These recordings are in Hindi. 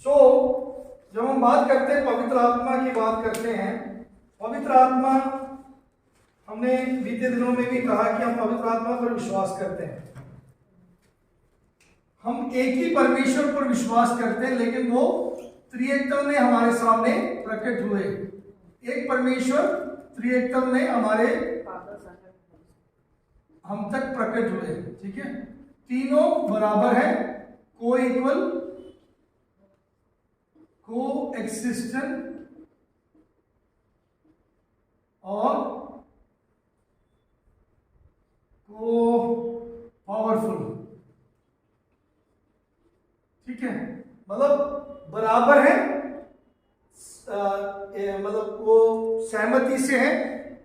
सो जब हम बात करते हैं पवित्र आत्मा की बात करते हैं, पवित्र आत्मा, हमने बीते दिनों में भी कहा कि हम पवित्र आत्मा पर विश्वास करते हैं। हम एक ही परमेश्वर पर विश्वास करते हैं, लेकिन वो त्रिएकत्व में हमारे सामने प्रकट हुए। एक परमेश्वर त्रिएकत्व में हमारे हम तक प्रकट हुए। ठीक है, तीनों बराबर है, को इक्वल, को एक्सिस्टेंट और को पावरफुल। ठीक है, मतलब बराबर है, मतलब वो सहमति से है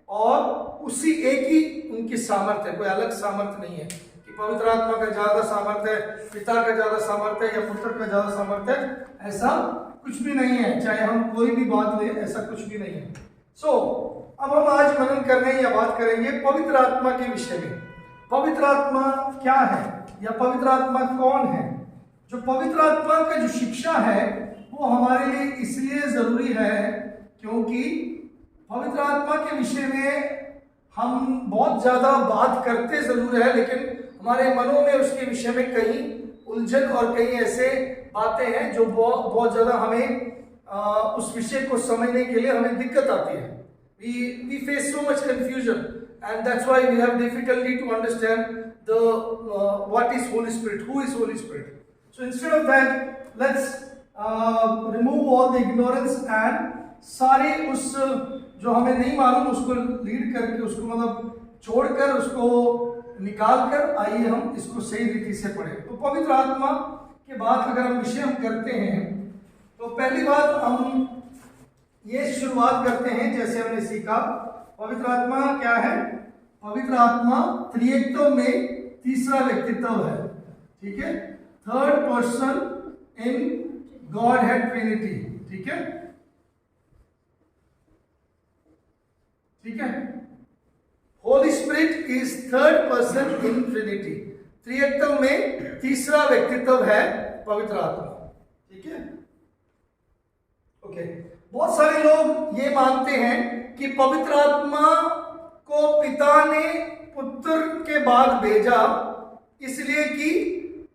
और उसी एक ही उनकी सामर्थ्य है, कोई अलग सामर्थ्य नहीं है कि पवित्र आत्मा का ज्यादा सामर्थ्य है, पिता का ज्यादा सामर्थ्य है या पुत्र का ज्यादा सामर्थ्य है, ऐसा कुछ भी नहीं है। चाहे हम कोई भी बात लें, ऐसा कुछ भी नहीं है। सो अब हम आज मनन करने या बात करेंगे पवित्र आत्मा के विषय में। पवित्र आत्मा क्या है या पवित्र आत्मा कौन है? जो पवित्र आत्मा का जो शिक्षा है वो हमारे लिए इसलिए जरूरी है क्योंकि पवित्र आत्मा के विषय में हम बहुत ज्यादा बात करते जरूर है, लेकिन हमारे मनों में उसके विषय में कहीं उलझन और कहीं ऐसे बातें हैं जो बहुत ज्यादा हमें उस विषय को समझने के लिए हमें दिक्कत आती है। We face so much confusion and that's why we have difficulty to understand the what is Holy Spirit, who is Holy Spirit. So instead of that, let's remove all the ignorance and सारे उस जो हमें नहीं मालूम उसको लीड करके, उसको मतलब छोड़कर, उसको निकाल कर आइए हम इसको सही रीति से पढ़ें। तो पवित्र आत्मा के बाद अगर हम विषय हम करते हैं तो पहली बात हम ये शुरुआत करते हैं, जैसे हमने सीखा पवित्र आत्मा क्या है। पवित्र आत्मा त्रिएकत्व में तीसरा व्यक्तित्व है। ठीक है, third person in Godhead Trinity. ठीक है, ठीक है, Holy Spirit is third person in Trinity. त्रिएकत्व में तीसरा व्यक्तित्व है पवित्र आत्मा। ठीक है, ओके। बहुत सारे लोग ये मानते हैं कि पवित्र आत्मा को पिता ने पुत्र के बाद भेजा इसलिए कि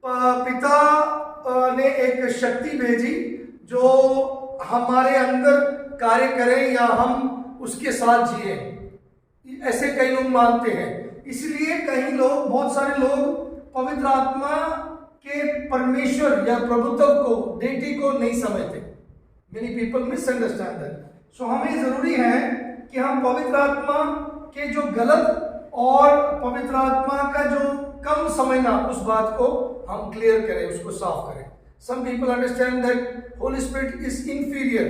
पिता ने एक शक्ति भेजी जो हमारे अंदर कार्य करे या हम उसके साथ जिए। ऐसे कई लोग मानते हैं। इसलिए कई लोग, बहुत सारे लोग पवित्र आत्मा के परमेश्वर या प्रभुत्व को, डेटी को नहीं समझते। Many people misunderstand that. So हमें जरूरी है कि हम पवित्र आत्मा के जो गलत और पवित्र आत्मा का जो कम समझना, उस बात को हम क्लियर करें, उसको साफ करें। Some people understand that Holy Spirit is inferior.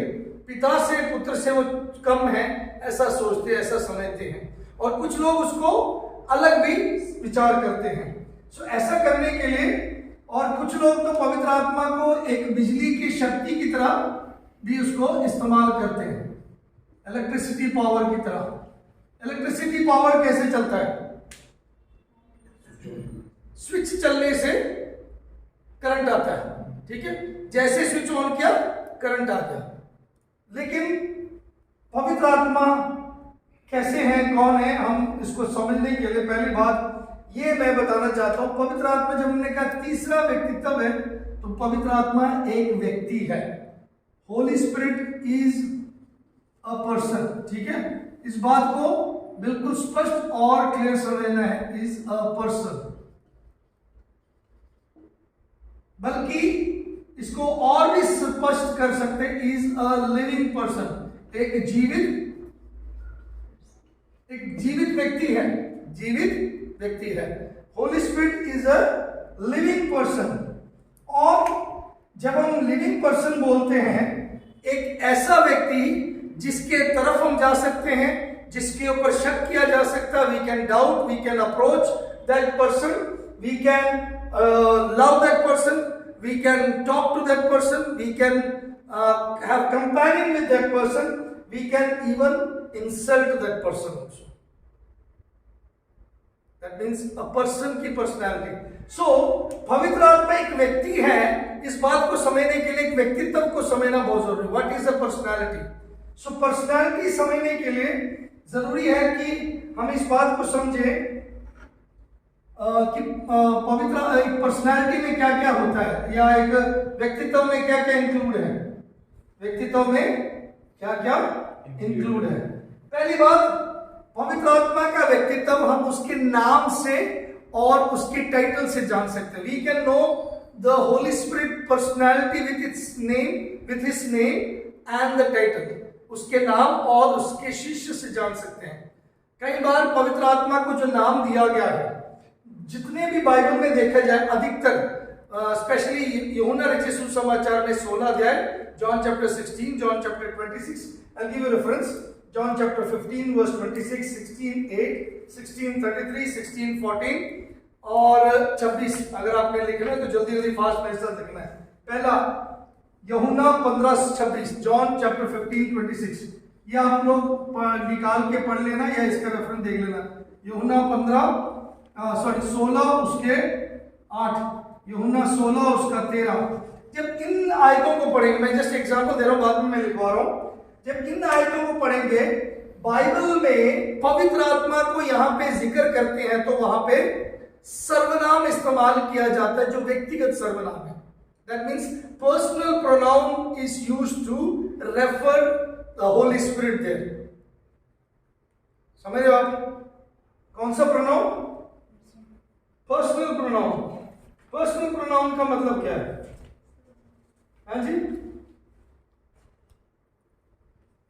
पिता से, पुत्र से वो कम है, ऐसा सोचते, ऐसा समझते हैं। और कुछ लोग उसको अलग भी विचार करते हैं। So ऐसा करने के लिए, और कुछ लोग तो पवित्र आत्मा को एक बिजली की शक्ति की तरह भी उसको इस्तेमाल करते हैं, इलेक्ट्रिसिटी पावर की तरह। इलेक्ट्रिसिटी पावर कैसे चलता है? स्विच चलने से करंट आता है। ठीक है, जैसे स्विच ऑन किया करंट आ गया। लेकिन पवित्र आत्मा कैसे है, कौन है, हम इसको समझने के लिए पहली बात ये मैं बताना चाहता हूं। पवित्र आत्मा, जब हमने कहा तीसरा व्यक्तित्व है, तो पवित्र आत्मा एक व्यक्ति है। Holy Spirit is a person. ठीक है, इस बात को बिल्कुल स्पष्ट और क्लियर समझना है, इज अ पर्सन। बल्कि इसको और भी स्पष्ट कर सकते हैं, इज अ लिविंग पर्सन। एक जीवित व्यक्ति है, जीवित व्यक्ति है। Holy Spirit is a living person. और जब हम लिविंग पर्सन बोलते हैं, एक ऐसा व्यक्ति जिसके तरफ हम जा सकते हैं, जिसके ऊपर शक किया जा सकता है, we can doubt, we can approach that person, we can love that person, we can talk to that person, we can have companion with that person, we can even insult that person also. That means a person की पर्सनैलिटी। सो पवित्र आत्मा एक व्यक्ति है, इस बात को समझने के लिए एक व्यक्तित्व को समझना बहुत जरूरी है। What is a personality? So personality समझने के लिए जरूरी है कि हम इस बात को समझें कि पवित्र एक पर्सनैलिटी में क्या क्या होता है, या एक व्यक्तित्व में क्या क्या इंक्लूड है, व्यक्तित्व में क्या क्या इंक्लूड है। पहली बात, पवित्र आत्मा का व्यक्तित्व हम उसके नाम से और उसके टाइटल से जान सकते हैं। We can know the Holy Spirit personality with its name, with his name and the title, उसके नाम और उसके शिष्य से जान सकते हैं। कई बार पवित्र आत्मा को जो नाम दिया गया है, जितने भी बाइबल में देखा जाए अधिकतर, स्पेशली यूहन्ना रचित सुसमाचार में 16 अध्याय, John chapter 16, John chapter 26, I give you reference, John chapter 15 verse 26, 16 8, 16 33, 16 14 और 26। अगर आपने लिखना है तो जल्दी जल्दी फास्ट मेरे साथ लिखना है। पहला यूहन्ना 15:26, जॉन चैप्टर 15 26, ये आप लोग निकाल के पढ़ लेना या इसका रेफरेंस देख लेना। यूहन्ना 16 उसके 8, यूहन्ना 16 उसका 13। जब इन आयतों को पढ़ेंगे, मैं जस्ट एग्जांपल दे रहा हूं, बाद में मैं लिखवा रहा हूं, जब इन आयतों को पढ़ेंगे, बाइबल में पवित्र आत्मा को यहां पे जिक्र करते हैं तो वहां पे सर्वनाम इस्तेमाल किया जाता है, जो व्यक्तिगत सर्वनाम है। That means personal pronoun is used to refer the Holy Spirit there. समझ रहे हो आप? कौन सा pronoun? Personal pronoun. Personal pronoun का मतलब क्या है? हाँ जी,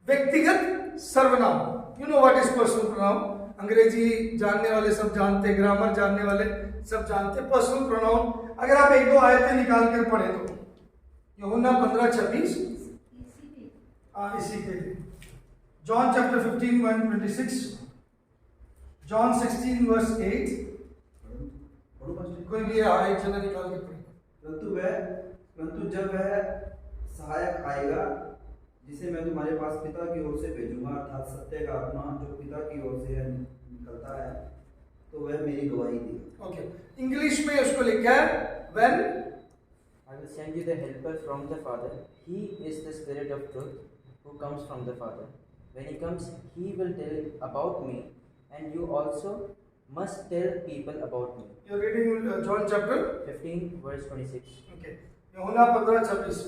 व्यक्तिगत सर्वनाम। You know what is personal pronoun? अंग्रेजी जानने वाले सब जानते हैं, ग्रामर जानने वाले सब जानते हैं। पर्सनल प्रोनाउन अगर आप एक दो आयतें निकाल कर पढ़े तो यूहन्ना 15:26, इसी के लिए जॉन चैप्टर 15 1:26, जॉन 16 वर्स 8, कोई भी एक जना निकाल के पढ़े। परंतु जब वह सहायक आएगा, जिसे मैं तुम्हारे पास पिता की ओर से भेजूंगा, अर्थात सत्य का आत्मा जो पिता की ओर से निकलता है, तो वह मेरी गवाही देगा। ओके, इंग्लिश में उसको लिखा है when I will send you the helper from the Father. He is the Spirit of truth who comes from the Father. When he comes, he will tell about me, and you also must tell people about me. You are reading John chapter 15 verse 26. Okay, यूहन्ना 15:26।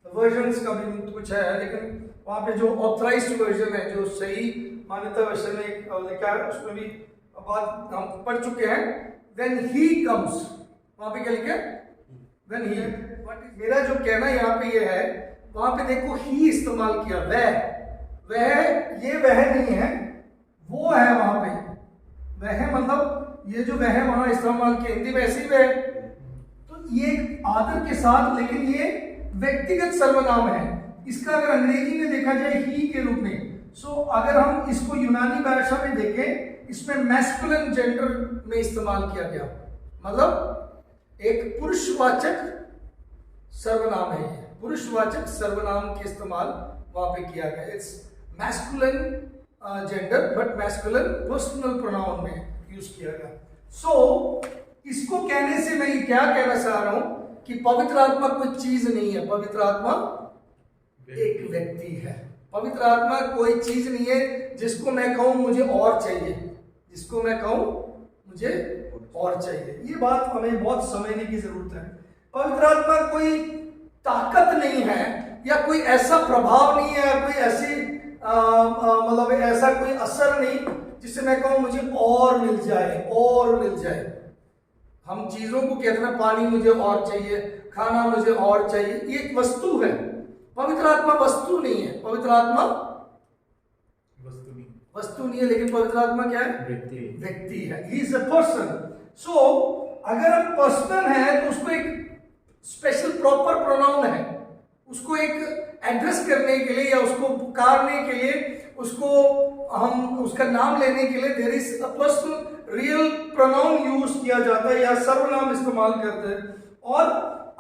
वर्जन्स का भी कुछ है, लेकिन वहाँ पे जो ऑथराइज्ड वर्जन है, जो सही मान्यता वर्जन में लिखा है, उसमें भी बात हम पढ़ चुके हैं। When he comes, वहाँ पे क्या लिखा है? When he, मेरा जो कहना यहाँ पे ये है, वहाँ पे देखो ही इस्तेमाल किया, वह, ये वह नहीं है, वो है वहाँ पे। वह मतलब ये जो वह वहाँ इस्तेमाल किया, हिंदी में ऐसी वह, तो ये आदर के साथ, लेकिन ये व्यक्तिगत सर्वनाम है। इसका अगर अंग्रेजी में देखा जाए ही के रूप में, सो अगर हम इसको यूनानी भाषा में देखें, इसमें मैस्कुलिन जेंडर में इस्तेमाल किया गया, मतलब एक पुरुषवाचक सर्वनाम है। ये पुरुषवाचक सर्वनाम के इस्तेमाल वहां पे किया गया। It's masculine gender but masculine personal pronoun में यूज किया गया। सो इसको कहने से मैं ये क्या कहना चाह रहा हूं कि पवित्र आत्मा कोई चीज नहीं है, पवित्र आत्मा एक व्यक्ति है। पवित्र आत्मा कोई चीज नहीं है जिसको मैं कहूं मुझे और चाहिए, जिसको मैं कहूं मुझे और चाहिए। ये बात हमें बहुत समझने की जरूरत है। पवित्र आत्मा कोई ताकत नहीं है, या कोई ऐसा प्रभाव नहीं है, या कोई ऐसी मतलब ऐसा कोई असर नहीं जिससे मैं कहूं मुझे और मिल जाए, और मिल जाए। हम चीजों को कहते हैं, पानी मुझे और चाहिए, खाना मुझे और चाहिए, ये एक वस्तु है। पवित्र आत्मा वस्तु नहीं है, पवित्र आत्मा वस्तु नहीं है, लेकिन पवित्र आत्मा क्या है? व्यक्ति है। He is a person. सो अगर हम पर्सनल है तो उसको एक स्पेशल प्रॉपर प्रोनाउन है, उसको एक एड्रेस करने के लिए या उसको पुकारने के लिए, उसको हम उसका नाम लेने के लिए there is a personal real pronoun use किया जाता है या सर्वनाम इस्तेमाल करते हैं। और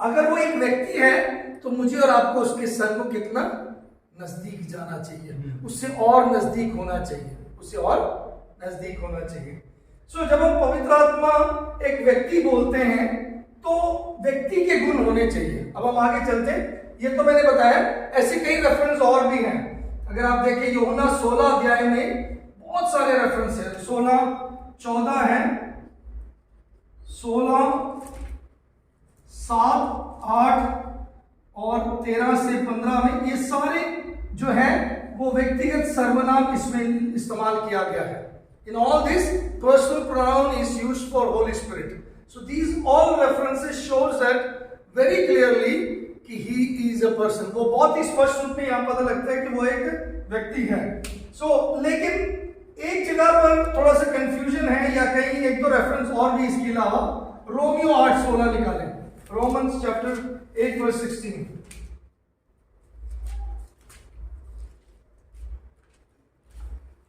अगर वो एक व्यक्ति है तो मुझे और आपको उसके संग को कितना नजदीक जाना चाहिए, उससे और नजदीक होना चाहिए, उससे और नजदीक होना चाहिए। सो जब हम पवित्र आत्मा एक व्यक्ति बोलते हैं तो व्यक्ति के गुण होने चाहिए। अब हम आगे चलते हैं। ये तो मैंने बताया, ऐसे कई रेफरेंस और भी हैं। अगर आप देखें यूहन्ना 16 अध्याय में बहुत सारे रेफरेंस हैं। 16, 14 है, 16, 7, 8 और 13 से 15 में ये सारे जो है वो व्यक्तिगत सर्वनाम इसमें इस्तेमाल किया गया है। In all this, personal pronoun is used for Holy Spirit. So these all references shows that very clearly कि he is a person. वो बहुत ही स्पष्ट रूप में यहाँ पता लगता है कि वो एक व्यक्ति है। लेकिन एक जगह पर थोड़ा सा कंफ्यूजन है, या कहीं एक दो रेफरेंस और भी इसके अलावा। रोमियो 8:16 निकालें, Romans chapter 8 verse 16।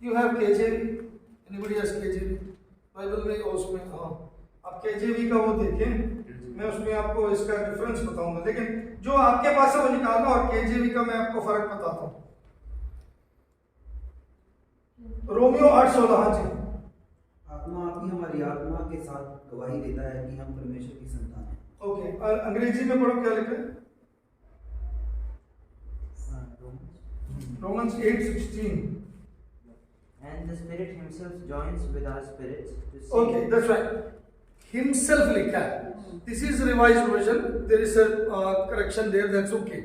You have KJV? Anybody has KJV? Bible में उसमें, हाँ, आप KJV का वो देखें, मैं उसमें आपको इसका डिफरेंस बताऊंगा, लेकिन जो आपके पास है वो निकालना, और KJV का मैं आपको फर्क बताता हूँ। रोमियो 8:16, हाँ जी। आत्मा आपकी हमारी आत्मा के साथ गवाही देता है कि हम परमेश्वर की संतान हैं। ओके, और अंग्रेजी में पढ़ो क्या लिखा है? Romans 8:16। And the Spirit Himself joins with our spirits to see. Okay, that's right. Himself लिखा है. This is revised version. There is a correction there. That's okay.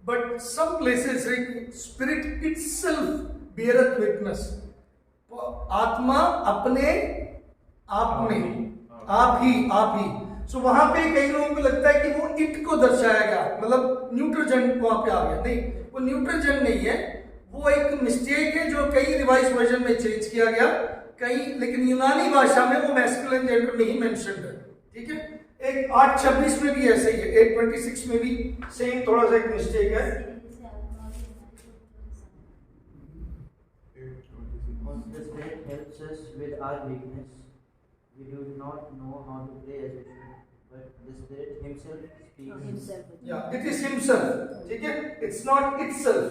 But some places say Spirit itself beareth witness. आत्मा अपने आप में, आप ही. So वहां पे कई लोगों को लगता है कि वो इट को दर्शाया गया, मतलब न्यूट्रल वहां पे आ गया। नहीं, वो न्यूट्रल नहीं है, वो एक मिस्टेक है जो कई रिवाइज वर्जन में चेंज किया गया, कई, लेकिन यूनानी भाषा में वो मैस्कुलिन जेंडर में ही मेंशन्ड है। ठीक है, एक 8:26 में भी ऐसे ही है, 8:26 में भी सेम थोड़ा सा एक मिस्टेक है। The Spirit helps us with our weakness. We do not know how to pray as we should, but the Spirit Himself speaks. Yeah, it is Himself. ठीक है, it's not itself.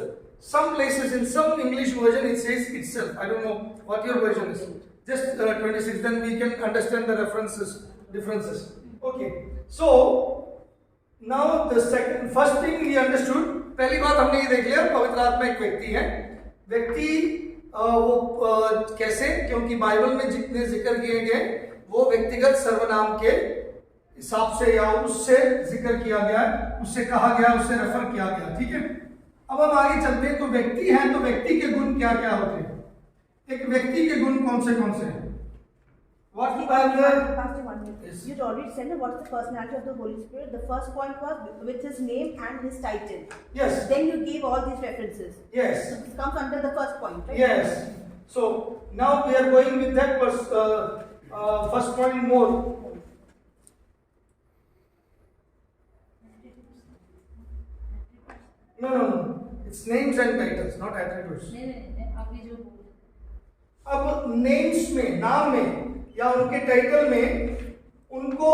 Some places in some English version it says itself. I don't know what your version is. Just 26. Then we can understand the differences. Okay. So now the first thing we understood. पहली बात हमने ये देख लिया, पवित्र आत्मा एक व्यक्ति है। व्यक्ति वो कैसे? क्योंकि बाइबल में जितने जिक्र किए गए वो व्यक्तिगत सर्वनाम के हिसाब से या उससे जिक्र किया गया, उससे कहा गया, उससे रेफर किया गया। ठीक है, अब हम आगे चलते हैं। तो व्यक्ति है, तो व्यक्ति के गुण क्या क्या होते हैं? एक व्यक्ति के गुण कौन से हैं? What you have there? Pastor, 1 minute. Yes. You already said that what's the personality of the Holy Spirit. The first point was with His name and His title. Yes. Then you gave all these references. Yes. So this comes under the first point, right? Yes. So now we are going with that first point more. No. It's names and titles, not attributes. अब नेम्स में, नाम में या उनके टाइटल में उनको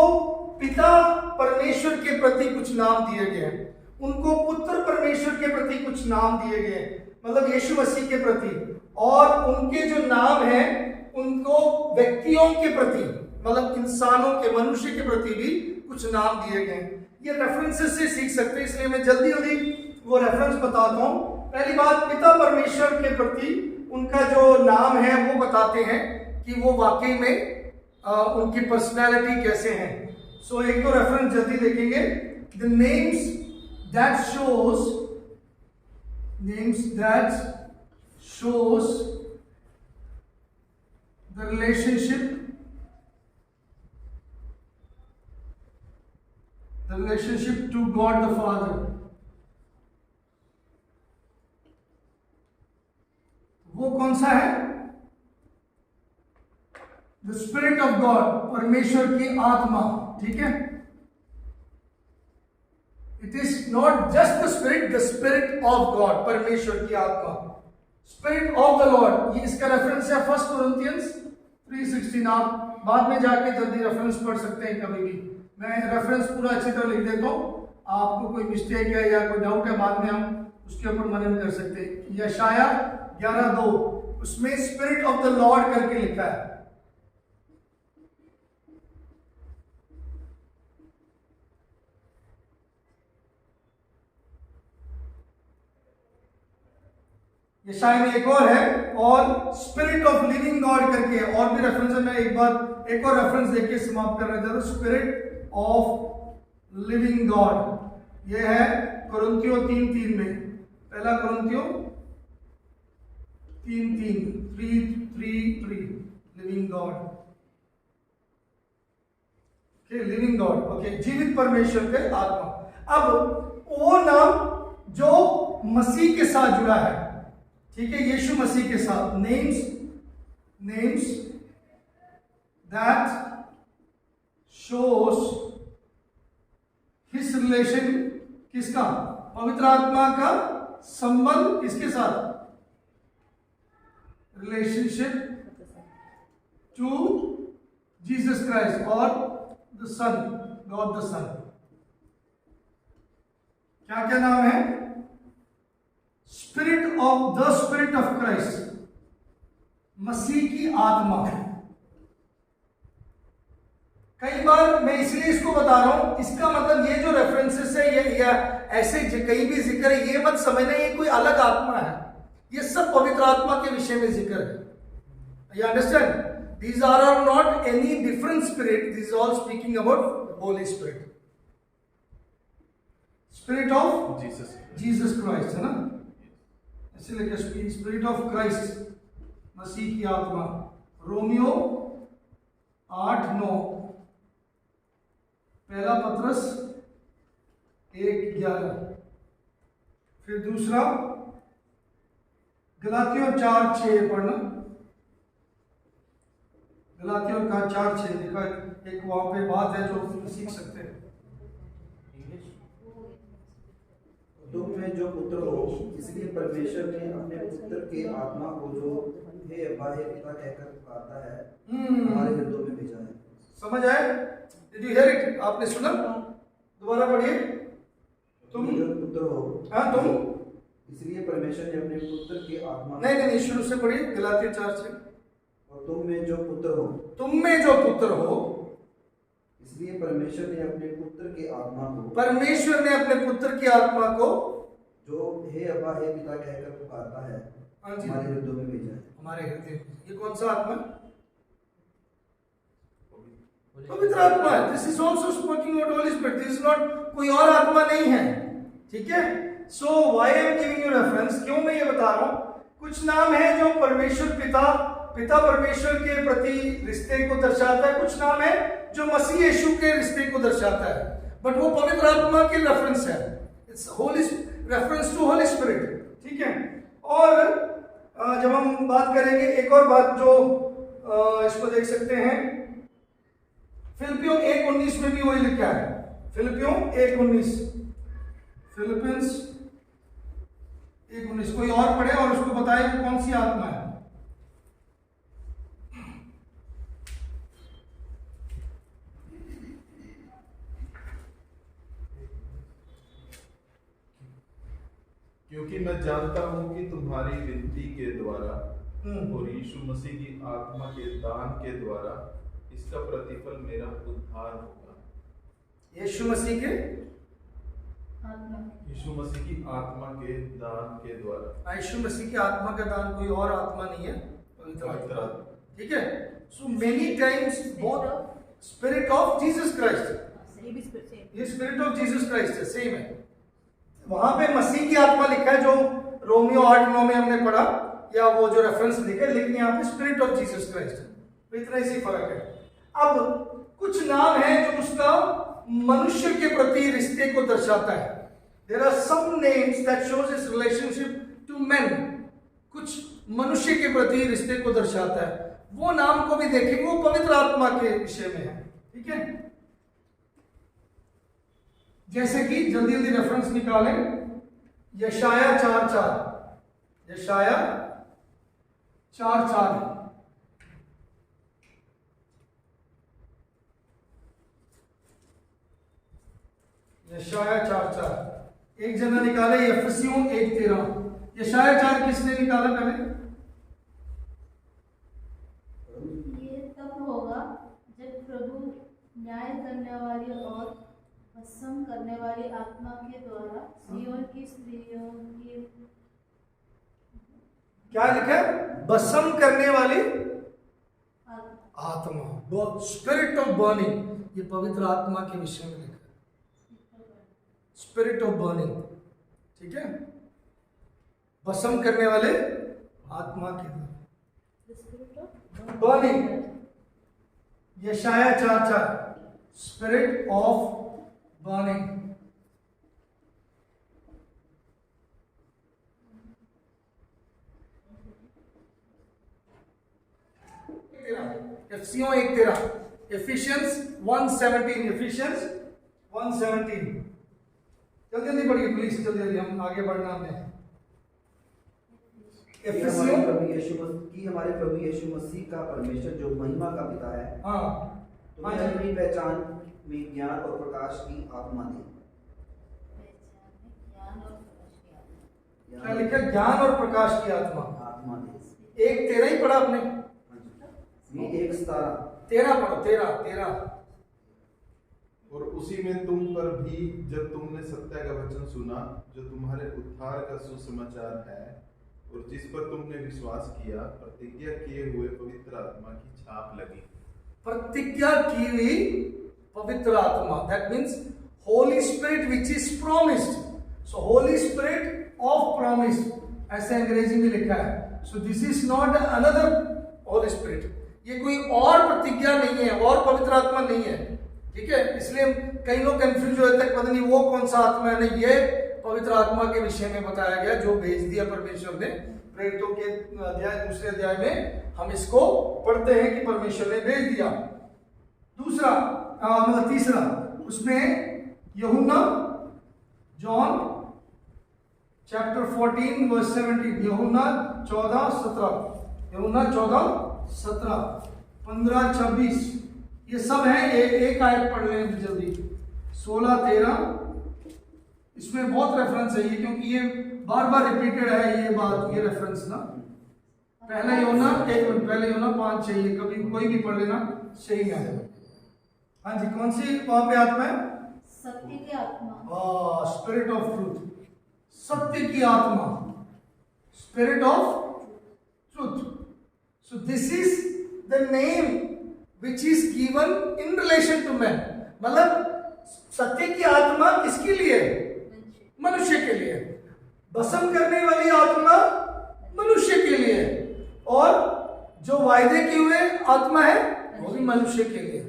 पिता परमेश्वर के प्रति कुछ नाम दिए गए हैं, उनको पुत्र परमेश्वर के प्रति कुछ नाम दिए गए हैं, मतलब यीशु मसीह के प्रति, और उनके जो नाम हैं उनको व्यक्तियों के प्रति, मतलब इंसानों के, मनुष्य के प्रति भी कुछ नाम दिए गए हैं। ये रेफरेंसेस से सीख सकते हैं, इसलिए मैं जल्दी वो रेफरेंस बताता हूँ। पहली बात, पिता परमेश्वर के प्रति उनका जो नाम है वो बताते हैं कि वो वाकई में उनकी पर्सनालिटी कैसे है। सो एक दो रेफरेंस जल्दी देखेंगे। The names that shows the relationship to God the Father. वो कौन सा है? द स्पिरिट ऑफ गॉड, परमेश्वर की आत्मा। ठीक है, it is not just the spirit of God, परमेश्वर की आत्मा, स्पिरिट ऑफ द लॉर्ड। ये इसका रेफरेंस है 1 Corinthians 3:16। आप बाद में जाके जल्दी रेफरेंस पढ़ सकते हैं कभी भी, मैं रेफरेंस पूरा अच्छी तरह लिख देता हूँ। आपको कोई मिस्टेक है या कोई डाउट है, बाद में हम उसके ऊपर मनन कर सकते हैं। यशाया 11:2, उसमें स्पिरिट ऑफ द लॉर्ड करके लिखा है। यशाया में एक और है, और स्पिरिट ऑफ लिविंग गॉड करके है, और भी रेफरेंस है। मैं एक और रेफरेंस देके समाप्त करना चाहता हूं। स्पिरिट ऑफ लिविंग गॉड, ये है कुरिन्थियों 3:3 में, पहला कुरिन्थियों 3:3 living God, living God, okay, जीवित परमेश्वर के आत्मा। अब वो नाम जो मसीह के साथ जुड़ा है, ठीक है, यीशु मसीह के साथ, names that shows his relation, किसका? पवित्र आत्मा का संबंध किसके साथ? रिलेशनशिप टू जीसस क्राइस्ट और द सन, गॉड द सन। क्या क्या नाम है? स्पिरिट ऑफ क्राइस्ट, मसीह की आत्मा। कई बार मैं इसलिए इसको बता रहा हूं, इसका मतलब ये जो रेफरेंसेस है ये या ऐसे कहीं भी जिक्र है, ये मत समझना ये कोई अलग आत्मा है, ये सब पवित्र आत्मा के विषय में जिक्र है। You understand? These are not any different spirit. This is all speaking about the Holy Spirit. Spirit of Jesus Christ, है ना? इसलिए Spirit of Christ, मसीह की आत्मा। रोमियो 8:9, पहला पत्रस 1:11, फिर दूसरा गलातियों 4:6 पढ़ना। गलातियों का 4:6 लिखा, एक वहां पे बात है जो सीख सकते हैं। तुम में जो पुत्र हो, इसलिए परमेश्वर ने अपने पुत्र के आत्मा को जो हे अब्बा हे पिता कहकर पुकारता है, हमारे हृदयों में भेजा है। समझ आए? Did you hear it? आपने सुना? दोबारा पढ़िए। तुम जो पुत्र हो, हाँ, तुम, इसलिए परमेश्वर ने अपने पुत्र के आत्मा, नहीं, शुरू से पढ़िए, गलातियों 4:6। और तुम में जो पुत्र हो, तुम में जो पुत्र हो, इसलिए परमेश्वर ने अपने पुत्र के आत्मा को, परमेश्वर ने अपने पुत्र की आत्मा को जो हे अब्बा हे पिता कहकर पुकारता है, हमारे हृदयों में भेजा है। हमारे हृदय। ये कौन सा आत्मा? पवित्र आत्मा है। This is also speaking about Holi spirit. This is not, कोई और आत्मा नहीं है, ठीक है। So why I am giving you reference, क्यों मैं ये बता रहा हूं? कुछ नाम है जो परमेश्वर पिता परमेश्वर के प्रति रिश्ते को दर्शाता है, कुछ नाम है जो मसीह यीशु के रिश्ते को दर्शाता है, बट वो पवित्र आत्मा के रेफरेंस है। It's holy reference to Holy Spirit, ठीक है। और जब हम बात करेंगे, एक और बात जो इसको देख सकते हैं, फिलिपियों 1:19 में भी वही लिखा है। फिलिपियों 1:19, फिलिपियंस 1:19। कोई और पढ़े और उसको बताए कि कौन सी आत्मा है। क्योंकि मैं जानता हूं कि तुम्हारी विनती के द्वारा और यीशु मसीह की आत्मा के दान के द्वारा इसका प्रतिफल मेरा उद्धार होगा। यीशु मसीह की आत्मा के दान के द्वारा। यीशु मसीह की आत्मा का दान कोई और आत्मा नहीं है, पवित्र आत्मा, ठीक है। So many times both spirit of Jesus Christ, ये स्पिरिट ऑफ जीसस क्राइस्ट है, सेम है। वहां पे मसीह की आत्मा लिखा है जो रोमियो 8:9 में हमने पढ़ा, या वो जो रेफरेंस लिखा है, लेकिन यहाँ पे स्पिरिट ऑफ जीसस क्राइस्ट है, तो इतना ही फर्क है। अब कुछ नाम है जो उसका मनुष्य के प्रति रिश्ते को दर्शाता है। There are some names that shows his relationship to men, कुछ मनुष्य के प्रति रिश्ते को दर्शाता है। वो नाम को भी देखेंगे, वो पवित्र आत्मा के विषय में है, ठीक है। जैसे कि जल्दी रेफरेंस निकालें, यशाया 4:4, यशाया 4:4, यशाया 4:4। एक जना निकाले एफएससियों 1:13। यशाया 4 किसने निकाला पहले? ये तब होगा जब प्रभु न्याय करने वाली और भस्म करने वाली आत्मा के द्वारा सिय्योन की स्त्रियों की क्या लिखा है? भस्म करने वाली आत्मा। आत्मा, स्पिरिट ऑफ बर्निंग। ये पवित्र आत्मा के विषय में लिखा है, स्पिरिट ऑफ बर्निंग। ठीक है, भस्म करने वाले आत्मा के द्वारा The spirit of बर्निंग। यशाया 4:4, स्पिरिट ऑफ बर्निंग। एफसीओ 1:13, एफिशियंस 1:17, एफिशियंस 1:17। जल्दी जल्दी पढ़िए प्लीज, जल्दी जल्दी, हम आगे बढ़ना है। एफिशियों हमारे प्रभु यीशु मसीह का परमेश्वर जो महिमा का पिता है, हाँ तुम्हें अपनी पहचान में ज्ञान और प्रकाश की आत्मा दी। ज्ञान और प्रकाश की आत्मा। क्या लिखा? ज्ञान और प्रकाश की आत्मा। आत्मा दी। 1:13 ही पढ़ा आपने? ये 1:17 13 पढ़ो, 13। और उसी में तुम पर भी जब तुमने सत्य का वचन सुना, जो तुम्हारे उद्धार का सुसमाचार है, और जिस पर तुमने विश्वास किया, प्रतिज्ञा किए हुए पवित्र आत्मा की छाप लगी। प्रतिज्ञा की हुई पवित्र आत्मा, that means Holi spirit which is promised. So Holy spirit of promise, ऐसे अंग्रेजी में लिखा है। सो this is not another Holi spirit, ये कोई और प्रतिज्ञा नहीं है, और पवित्र आत्मा नहीं है। ठीक है, इसलिए कई लोग कंफ्यूज हो जाते हैं, पता नहीं वो कौन सा आत्मा है। नहीं, ये पवित्र आत्मा के विषय में बताया गया, जो भेज दिया परमेश्वर ने। प्रेरितों के अध्याय 2 अध्याय में हम इसको पढ़ते हैं कि परमेश्वर ने भेज दिया। दूसरा मतलब तीसरा, उसमें यूहन्ना जॉन चैप्टर 14 वर्स 17, यूहन्ना 14:17, यूहन्ना 14:17, 15-26, ये सब है। एक आयत पढ़ लें जल्दी, 16-13। इसमें बहुत रेफरेंस है ये, क्योंकि ये बार बार रिपीटेड है ये बात, ये रेफरेंस ना। पहले यूहन्ना 5:6, ये कभी कोई भी पढ़ लेना, सही है। हाँ जी, कौन सी वहां पे आत्मा है? सत्य की आत्मा। स्पिरिट ऑफ ट्रूथ, सत्य की आत्मा, spirit of truth. So this is the name which is given in relation to man. मतलब सत्य की आत्मा किसके लिए? मनुष्य के लिए। भस्म करने वाली आत्मा मनुष्य के लिए, और जो वायदे किए हुए आत्मा है वो भी मनुष्य के लिए।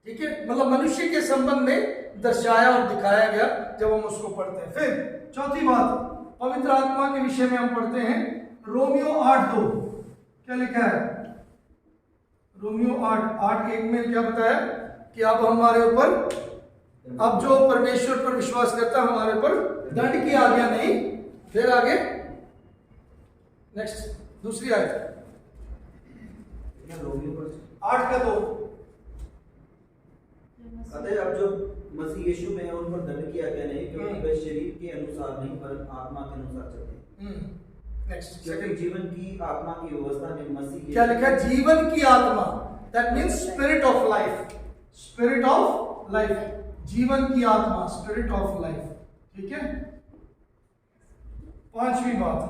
ठीक है, मतलब मनुष्य के संबंध में दर्शाया और दिखाया गया जब हम उसको पढ़ते हैं। फिर चौथी बात, पवित्र आत्मा के विषय में हम पढ़ते हैं रोमियो 8:2। क्या लिखा है? रोमियो 8:1 में क्या बताया कि अब हमारे ऊपर, अब जो परमेश्वर पर विश्वास करता है हमारे ऊपर दंड की आज्ञा नहीं। फिर आगे नेक्स्ट दूसरी आयत, 8:2। अतः अब जो मसीह यीशु में है, उन पर दंड की आज्ञा नहीं, क्योंकि वे शरीर के अनुसार नहीं पर आत्मा के अनुसार चलते हैं। नेक्स्ट क्योंकि सेकंड, जीवन की आत्मा की व्यवस्था ने मसीह क्या लिखा है? जीवन की आत्मा, that means spirit of life, spirit of life, जीवन की आत्मा, स्पिरिट ऑफ लाइफ। ठीक है, पांचवी बात,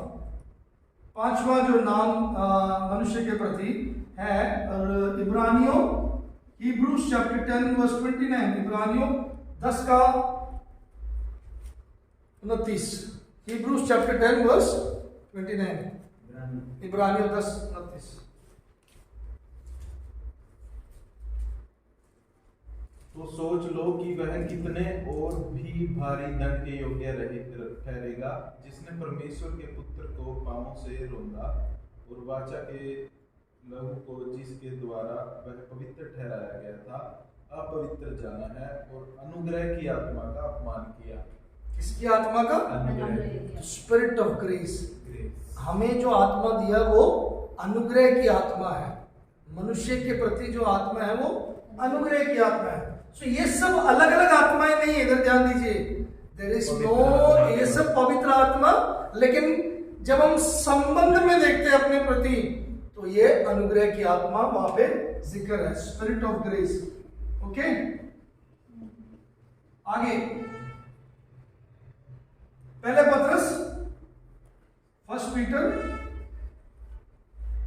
पांचवा जो नाम मनुष्य के प्रति है, और इब्रानियों Hebrews chapter 10 verse 29, इब्रानियों 10:29, Hebrews chapter 10 verse 29, इब्रानियों 10:29। तो सोच लो कि वह कितने और भी भारी दंड के योग्य ठहरेगा, जिसने परमेश्वर के पुत्र को पांवों से रौंदा और वाचा के लहू को, जिसके द्वारा वह पवित्र ठहराया गया था, अपवित्र जाना है और अनुग्रह की आत्मा का अपमान किया। किसकी आत्मा का? अनुग्रह, स्पिरिट ऑफ ग्रेस। ग्रेस। हमें जो आत्मा दिया वो अनुग्रह की आत्मा है। मनुष्य के प्रति जो आत्मा है वो अनुग्रह की आत्मा है। सो ये सब अलग अलग आत्माएं नहीं है, इधर ध्यान दीजिए। देयर इज नो, ये सब पवित्र आत्मा, लेकिन जब हम संबंध में देखते हैं अपने प्रति, तो ये अनुग्रह की आत्मा वहां पे जिक्र है, स्पिरिट ऑफ ग्रेस। ओके, आगे पहले पत्रस 1 पीटर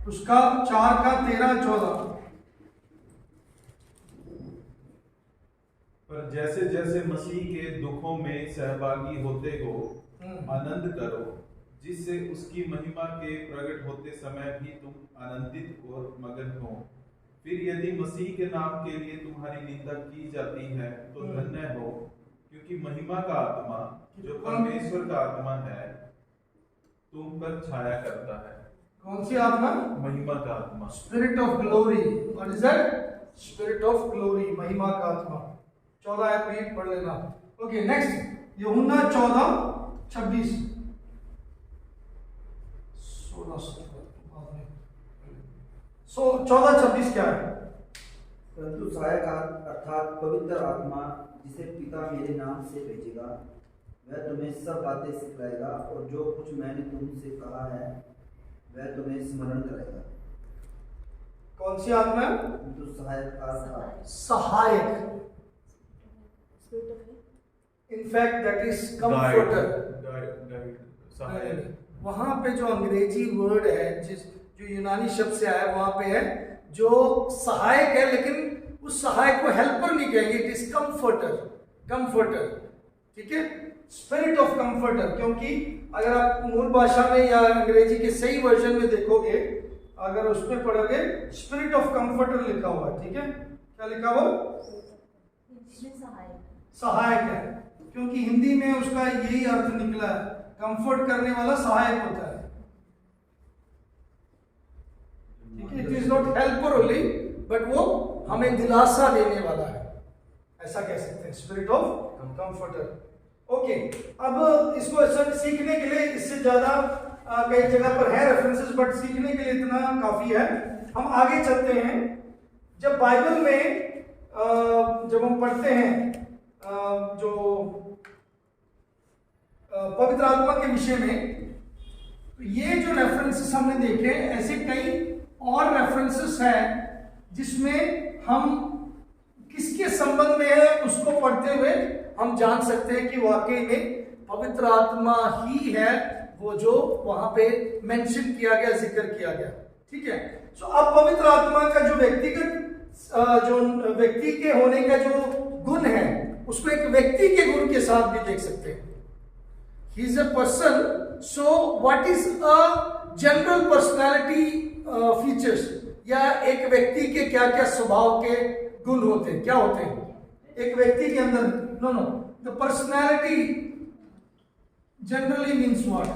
उसका 4 का 13 14। पर जैसे जैसे मसीह के दुखों में सहभागी होते हो आनंद करो, जिससे उसकी महिमा के प्रकट होते समय भी तुम आनंदित और मगन हो। फिर यदि मसीह के नाम के लिए तुम्हारी निंदा की जाती है तो धन्य हो, क्योंकि महिमा का आत्मा जो परमेश्वर का आत्मा है तुम पर छाया करता है। कौन सी आत्मा? महिमा का आत्मा, spirit of glory. What is that? Spirit of glory, महिमा का आत्मा। 14 आयत रीड पढ़ लेना। ओके, नेक्स्ट यूहन्ना 14:26। 14:26 क्या है? परंतु सहायक अर्थात पवित्र आत्मा जिसे पिता मेरे नाम से भेजेगा, वह तुम्हें सब बातें सिखलाएगा और जो कुछ मैंने तुमसे कहा है वह तुम्हें स्मरण कराएगा। कौन सी आत्मा है? परंतु सहायक अर्थात सहायक। In fact that is comforter. वहां पे जो अंग्रेजी वर्ड है, जो यूनानी शब्द से आया वहां पे है जो सहायक है, लेकिन उस सहायक को हेल्पर नहीं कहेंगे, इट इज कंफर्टर। कंफर्टर, ठीक है, स्पिरिट ऑफ कंफर्टर। क्योंकि अगर आप मूल भाषा में या अंग्रेजी के सही वर्जन में देखोगे, अगर उसमें पढ़ोगे स्पिरिट ऑफ कंफर्टर लिखा हुआ है, ठीक है, क्या लिखा हुआ? सहायक है, क्योंकि हिंदी में उसका यही अर्थ निकला है, कंफर्ट करने वाला सहायक होता है। It is not helper only, but वो हमें दिलासा देने वाला है, ऐसा कह सकते हैं, स्पिरिट ऑफ कंफर्टर। ओके, अब इसको ऐसा सीखने के लिए, इससे ज्यादा कई जगह पर है रेफरेंसेस, बट सीखने के लिए इतना काफी है। हम आगे चलते हैं। जब बाइबल में जब हम पढ़ते हैं जो पवित्र आत्मा के विषय में, तो ये जो रेफरेंसेस हमने देखे, ऐसे कई और रेफरेंसेस हैं जिसमें हम किसके संबंध में है उसको पढ़ते हुए हम जान सकते हैं कि वाकई में पवित्र आत्मा ही है वो जो वहां पे मेंशन किया गया, जिक्र किया गया, ठीक है। सो अब पवित्र आत्मा का जो व्यक्तिगत जो व्यक्ति के होने का जो गुण है, उसको एक व्यक्ति के गुण के साथ भी देख सकते हैं। He is a person, so what is a general personality features, या एक व्यक्ति के क्या क्या स्वभाव के गुण होते हैं, क्या होते हैं एक व्यक्ति के अंदर? Know the personality generally means what?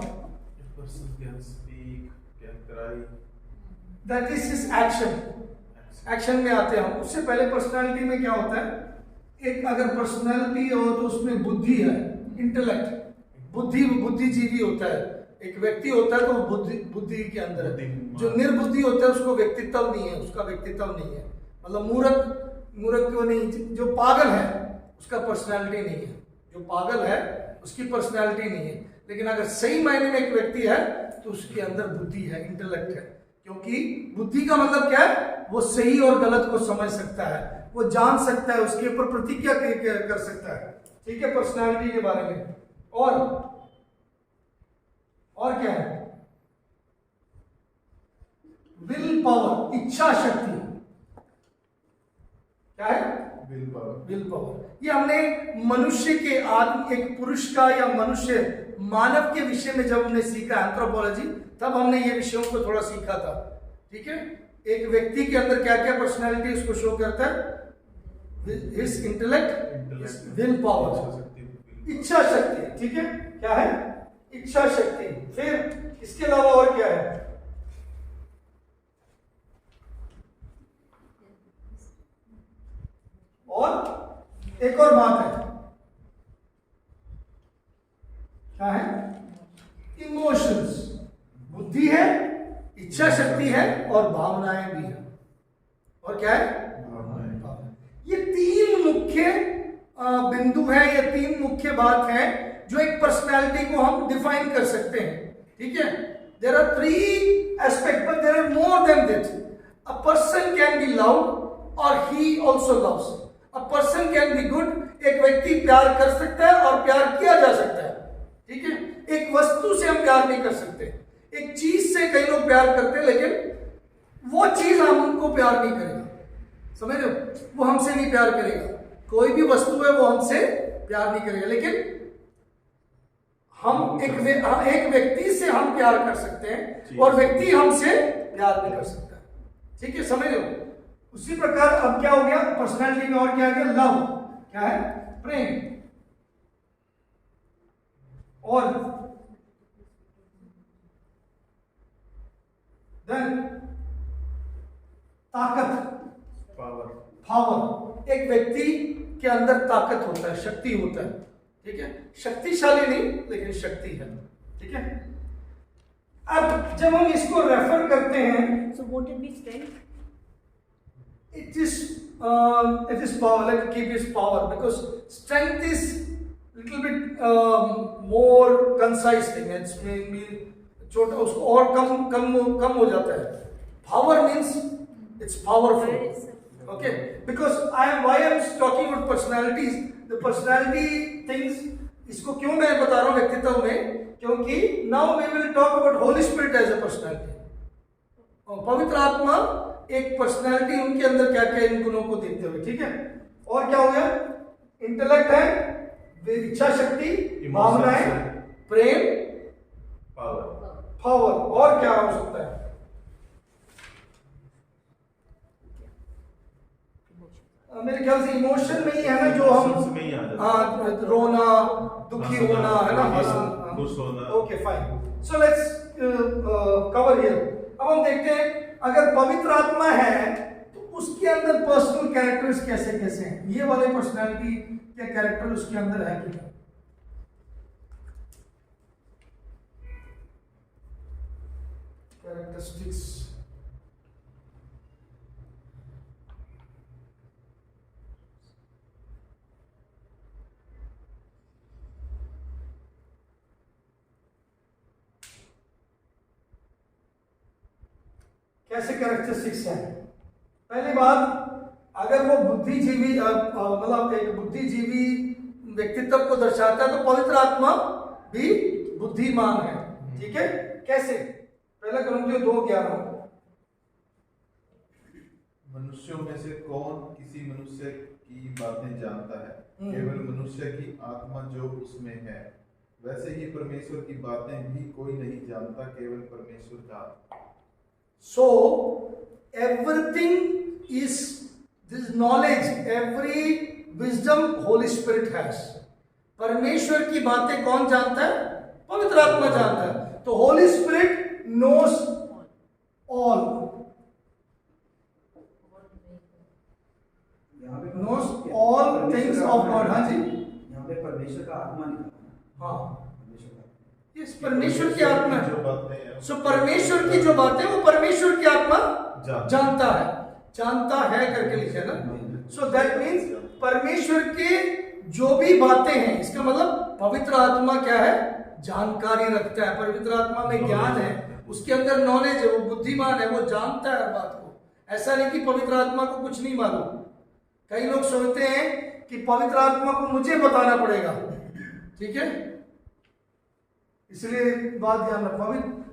That is his action. Action में आते हैं हम। उससे पहले पर्सनालिटी में क्या होता है? एक अगर पर्सनालिटी हो तो उसमें बुद्धि है, इंटेलेक्ट, बुद्धिजीवी होता है। एक व्यक्ति होता है तो वो बुद्धि के अंदर है। जो निर्बुद्धि होता है उसको व्यक्तित्व नहीं है, उसका व्यक्तित्व नहीं है, मतलब मूर्ख क्यों नहीं, जो पागल है उसका पर्सनालिटी नहीं है, जो पागल है उसकी पर्सनालिटी नहीं है। लेकिन अगर सही मायने में एक व्यक्ति है तो उसके अंदर बुद्धि है, इंटेलेक्ट है। क्योंकि बुद्धि का मतलब क्या है? वो सही और गलत को समझ सकता है, वो जान सकता है, उसके ऊपर प्रतिक्रिया कर सकता है, ठीक है, पर्सनालिटी के बारे में। और क्या है? विल पावर, इच्छा शक्ति। क्या है? Will power. ये हमने मनुष्य के एक पुरुष का या मनुष्य मानव के विषय में जब हमने सीखा एंथ्रोपोलॉजी, तब हमने ये विषयों को थोड़ा सीखा था, ठीक है। एक व्यक्ति के अंदर क्या क्या पर्सनालिटी उसको शो करता है? हिज इंटेलेक्ट, विल पावर, इच्छा शक्ति, ठीक है। क्या है? इच्छा शक्ति। फिर इसके अलावा और क्या है? और एक और बात है, क्या है? इमोशंस। बुद्धि है, इच्छा शक्ति है और भावनाएं भी है। और क्या है? ये तीन मुख्य बिंदु है, ये तीन मुख्य बात है जो एक पर्सनालिटी को हम डिफाइन कर सकते हैं, ठीक है। There are 3 aspect, but there are more than that. A person can be loved or he also loves. A person can be good, एक व्यक्ति प्यार कर सकता है और प्यार किया जा सकता है, ठीक है। एक वस्तु से हम प्यार नहीं कर सकते। एक चीज से कई लोग प्यार करते हैं, लेकिन वो चीज हमको प्यार नहीं करेगा, समझ रहे हो, वो हमसे नहीं प्यार करेगा। कोई भी वस्तु है वो हमसे प्यार नहीं करेगा, लेकिन हम एक व्यक्ति से हम प्यार कर सकते हैं और व्यक्ति हमसे प्यार नहीं कर सकता। ठीक है, समझ रहे हो। उसी प्रकार अब क्या हो गया पर्सनैलिटी में, और क्या आ गया, लव, क्या है, प्रेम, और देन ताकत, पावर। एक व्यक्ति के अंदर ताकत होता है, शक्ति होता है, ठीक है, शक्तिशाली नहीं लेकिन शक्ति है, ठीक है। अब जब हम इसको रेफर करते हैं, So won't it be strength? it is power, like keep his power, because strength is little bit more concise thing, it's mean छोटा, उसको और कम हो जाता है। Power means it's powerful, okay, because why I am talking about personalities, the personality things, इसको क्यों मैं बता रहा हूँ व्यक्तित्व में, क्योंकि now we will talk about Holy Spirit as a personality। और पवित्र आत्मा एक पर्सनालिटी, उनके अंदर क्या क्या इन गुणों को देखते हुए, ठीक है। और क्या हो गया, इंटेलेक्ट है, इच्छा शक्ति, भावनाएं, प्रेम, पावर, और क्या हो सकता है, मेरे ख्याल से इमोशन में ही है ना, जो हम रोना, दुखी होना, है ना, हंसना, okay fine. So let's cover here. अब हम देखते हैं अगर पवित्र आत्मा है तो उसके अंदर पर्सनल कैरेक्टर्स कैसे कैसे हैं, ये वाले पर्सनालिटी के कैरेक्टर उसके अंदर है कि नहीं। कैरेक्टरिस्टिक्स, कैसे कैरेक्टरिस्टिक्स हैं। पहली बात, अगर वो बुद्धिजीवी मतलब एक बुद्धिजीवी व्यक्तित्व को दर्शाता है तो पवित्र आत्मा भी बुद्धिमान है, ठीक है। कैसे, पहला कोरिन्थियों 2:11, मनुष्यों में से कौन किसी मनुष्य की बातें जानता है, केवल मनुष्य की आत्मा जो उसमें है, वैसे ही परमेश्वर की बातें भी कोई नहीं जानता, केवल परमेश्वर का। So everything is this knowledge, every wisdom Holy Spirit has। परमेश्वर की बातें कौन जानता है, पवित्र आत्मा जानता है। तो Holy Spirit knows all, knows all things of God। हाँ जी, यहाँ पे परमेश्वर का आत्मा निकला, हाँ, परमेश्वर का, इस परमेश्वर की आत्मा है। जो बातें हैं, सो परमेश्वर की जो बातें वो परमेश्वर की आत्मा जानता है करके लिखे ना। सो दैट मीन्स परमेश्वर के जो भी बातें हैं, इसका मतलब पवित्र आत्मा क्या है, जानकारी रखता है, पवित्र आत्मा में ज्ञान है, उसके अंदर नॉलेज है, वो बुद्धिमान है, वो जानता है हर बात को। ऐसा नहीं कि पवित्र आत्मा को कुछ नहीं मालूम। कई लोग सोचते हैं कि पवित्र आत्मा को मुझे बताना पड़ेगा, ठीक है, इसलिए बात ध्यान रखो,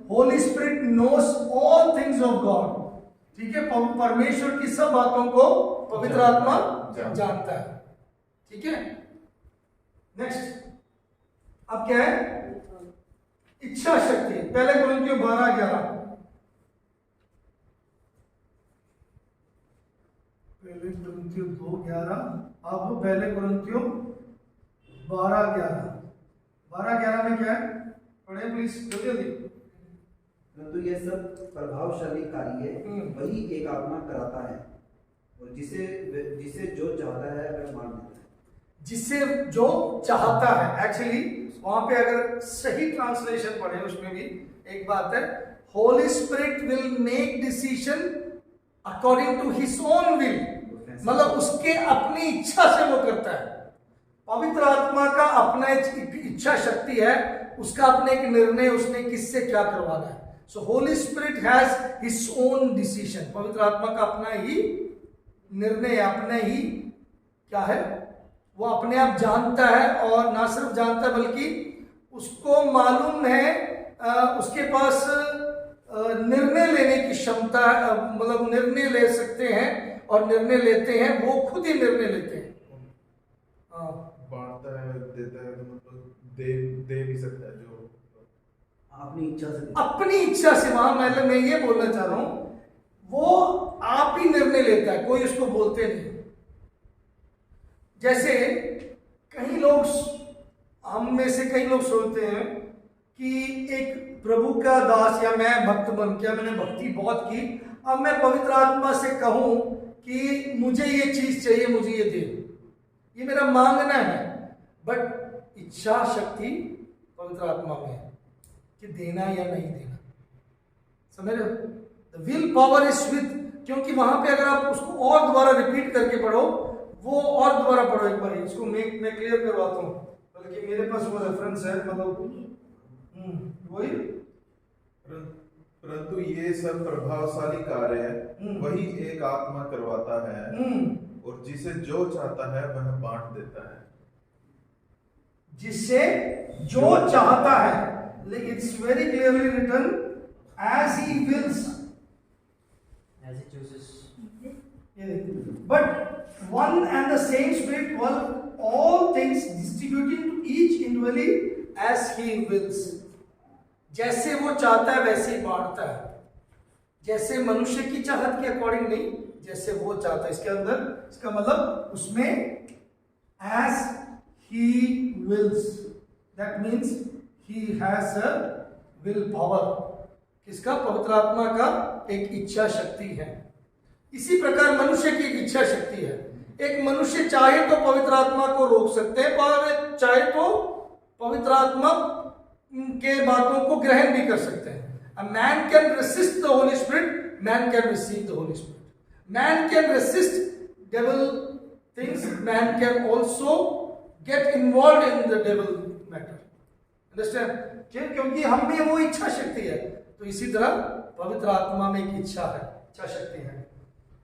Holy Spirit knows all things of God, ठीक है, परमेश्वर की सब बातों को पवित्र आत्मा जानता है, ठीक है। नेक्स्ट, अब क्या है, इच्छा शक्ति। पहले कोरिन्थियों 12:11, पहले कोरिन्थियों 2:11, अब पहले कोरिन्थियों 12:11। 12:11 में क्या है, पढ़े प्लीज जल्दी। परंतु यह सब प्रभावशाली कार्य वही एक आत्मा कराता है, और जिसे जो चाहता है वह मान लेता है। जिसे जो चाहता है, एक्चुअली वहां पे अगर सही ट्रांसलेशन पढ़े उसमें भी एक बात है, Holy Spirit will make decision according to his own will, मतलब उसके अपनी इच्छा से वो करता है। पवित्र आत्मा का अपना इच्छा शक्ति है, उसका अपने एक निर्णय, उसने किससे क्या करवाना है। So Holy Spirit has his own decision, पवित्र आत्मा का अपना ही निर्णय, अपने ही क्या है, वो अपने आप जानता है, और ना सिर्फ जानता है बल्कि उसको मालूम है, उसके पास निर्णय लेने की क्षमता, मतलब निर्णय ले सकते हैं और निर्णय लेते हैं, वो खुद ही निर्णय लेते हैं। हाँ, बांटता है, देता है, तो मतलब दे भी सकता है जो अपनी इच्छा से। अपनी इच्छा से, वहां मैं ये बोलना चाह रहा हूं, वो आप ही निर्णय लेता है, कोई उसको बोलते नहीं। जैसे कई लोग, हम में से कई लोग सोचते हैं कि एक प्रभु का दास या मैं भक्त बन के, मैंने भक्ति बहुत की, अब मैं पवित्र आत्मा से कहूं कि मुझे ये चीज चाहिए, मुझे ये दे, ये मेरा मांगना है। बट इच्छा शक्ति पवित्र आत्मा में है कि देना या नहीं देना। समझ रहे हो? The will power is with, क्योंकि वहां पे अगर आप उसको और दोबारा रिपीट करके पढ़ो, वो और दोबारा पढ़ो एक बार, इसको मैं क्लियर करवाता हूँ, बल्कि मेरे पास वो रेफरेंस है, मतलब वही। परंतु ये सब प्रभावशाली कार्य है वही एक आत्मा करवाता है, और जिसे जो चाहता है वह बांट देता है। जिससे जो चाहता है, it's very clearly written, as he wills, As he chooses. but one and the same Spirit work all things, distributing to each individually as he wills. जैसे वो चाहता है वैसे ही बांटता है, जैसे मनुष्य की चाहत के अकॉर्डिंग नहीं, जैसे वो चाहता है। इसके अंदर, इसका मतलब उसमें as he wills, that means he has a will power, किसका? पवित्र आत्मा का एक इच्छा शक्ति है। इसी प्रकार मनुष्य की एक इच्छा शक्ति है। एक मनुष्य चाहे तो पवित्र आत्मा को रोक सकते हैं, पर चाहे तो पवित्र आत्मा के बातों को ग्रहण भी कर सकते हैं। A man can resist the Holy Spirit, man can receive the Holy Spirit. Man can resist devil things, man can also get involved in the devil matter. Understand? क्योंकि हम में वो इच्छा शक्ति है, तो इसी तरह पवित्र आत्मा में एक इच्छा है, इच्छा शक्ति है।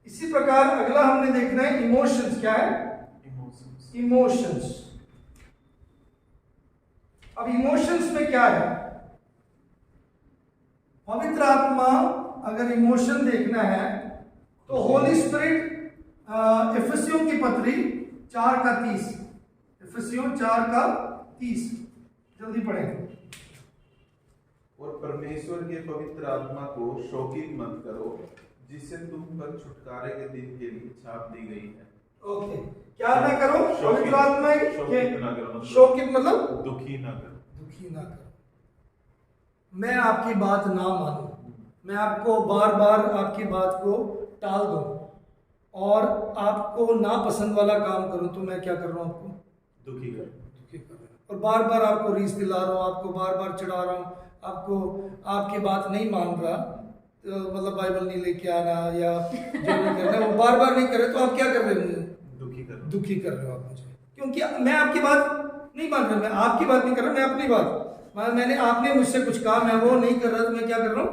इसी प्रकार अगला हमने देखना है इमोशंस। क्या है? इमोशंस। अब इमोशंस में क्या है? पवित्र आत्मा, अगर इमोशन देखना है तो होली स्पिरिट, इफिसियों की पत्री 4:30, इफिसियों 4:30, जल्दी पढ़ें। और परमेश्वर के पवित्र आत्मा को शोकित मत करो, जिससे तुम पर छुटकारे के दिन के लिए छाप दी गई है। ओके, क्या ना करो? पवित्र आत्मा शोकित ना करो, शोकित मतलब दुखी ना करो। दुखी ना करो। मैं आपकी बात ना मानूं, मैं आपको बार बार आपकी बात को टाल दूं और आपको नापसंद वाला काम करूं, तो मैं क्या कर रहा हूं? आपको दुखी कर रहा हूं, और बार बार आपको रीस दिला रहा हूं, आपको बार बार चिढ़ा रहा हूं, आपको आपकी बात नहीं मान रहा, तो मतलब बाइबल नहीं लेके आना या जो भी करना, वो बार बार नहीं करे, तो आप क्या कर रहे हो? दुखी कर रहे हो आप मुझे, क्योंकि मैं आपकी बात नहीं मान रहा, मैं आपकी बात नहीं कर रहा, मैं अपनी बात, मैंने आपने मुझसे कुछ कहा, मैं वो नहीं कर रहा, तो मैं क्या कर रहा हूँ?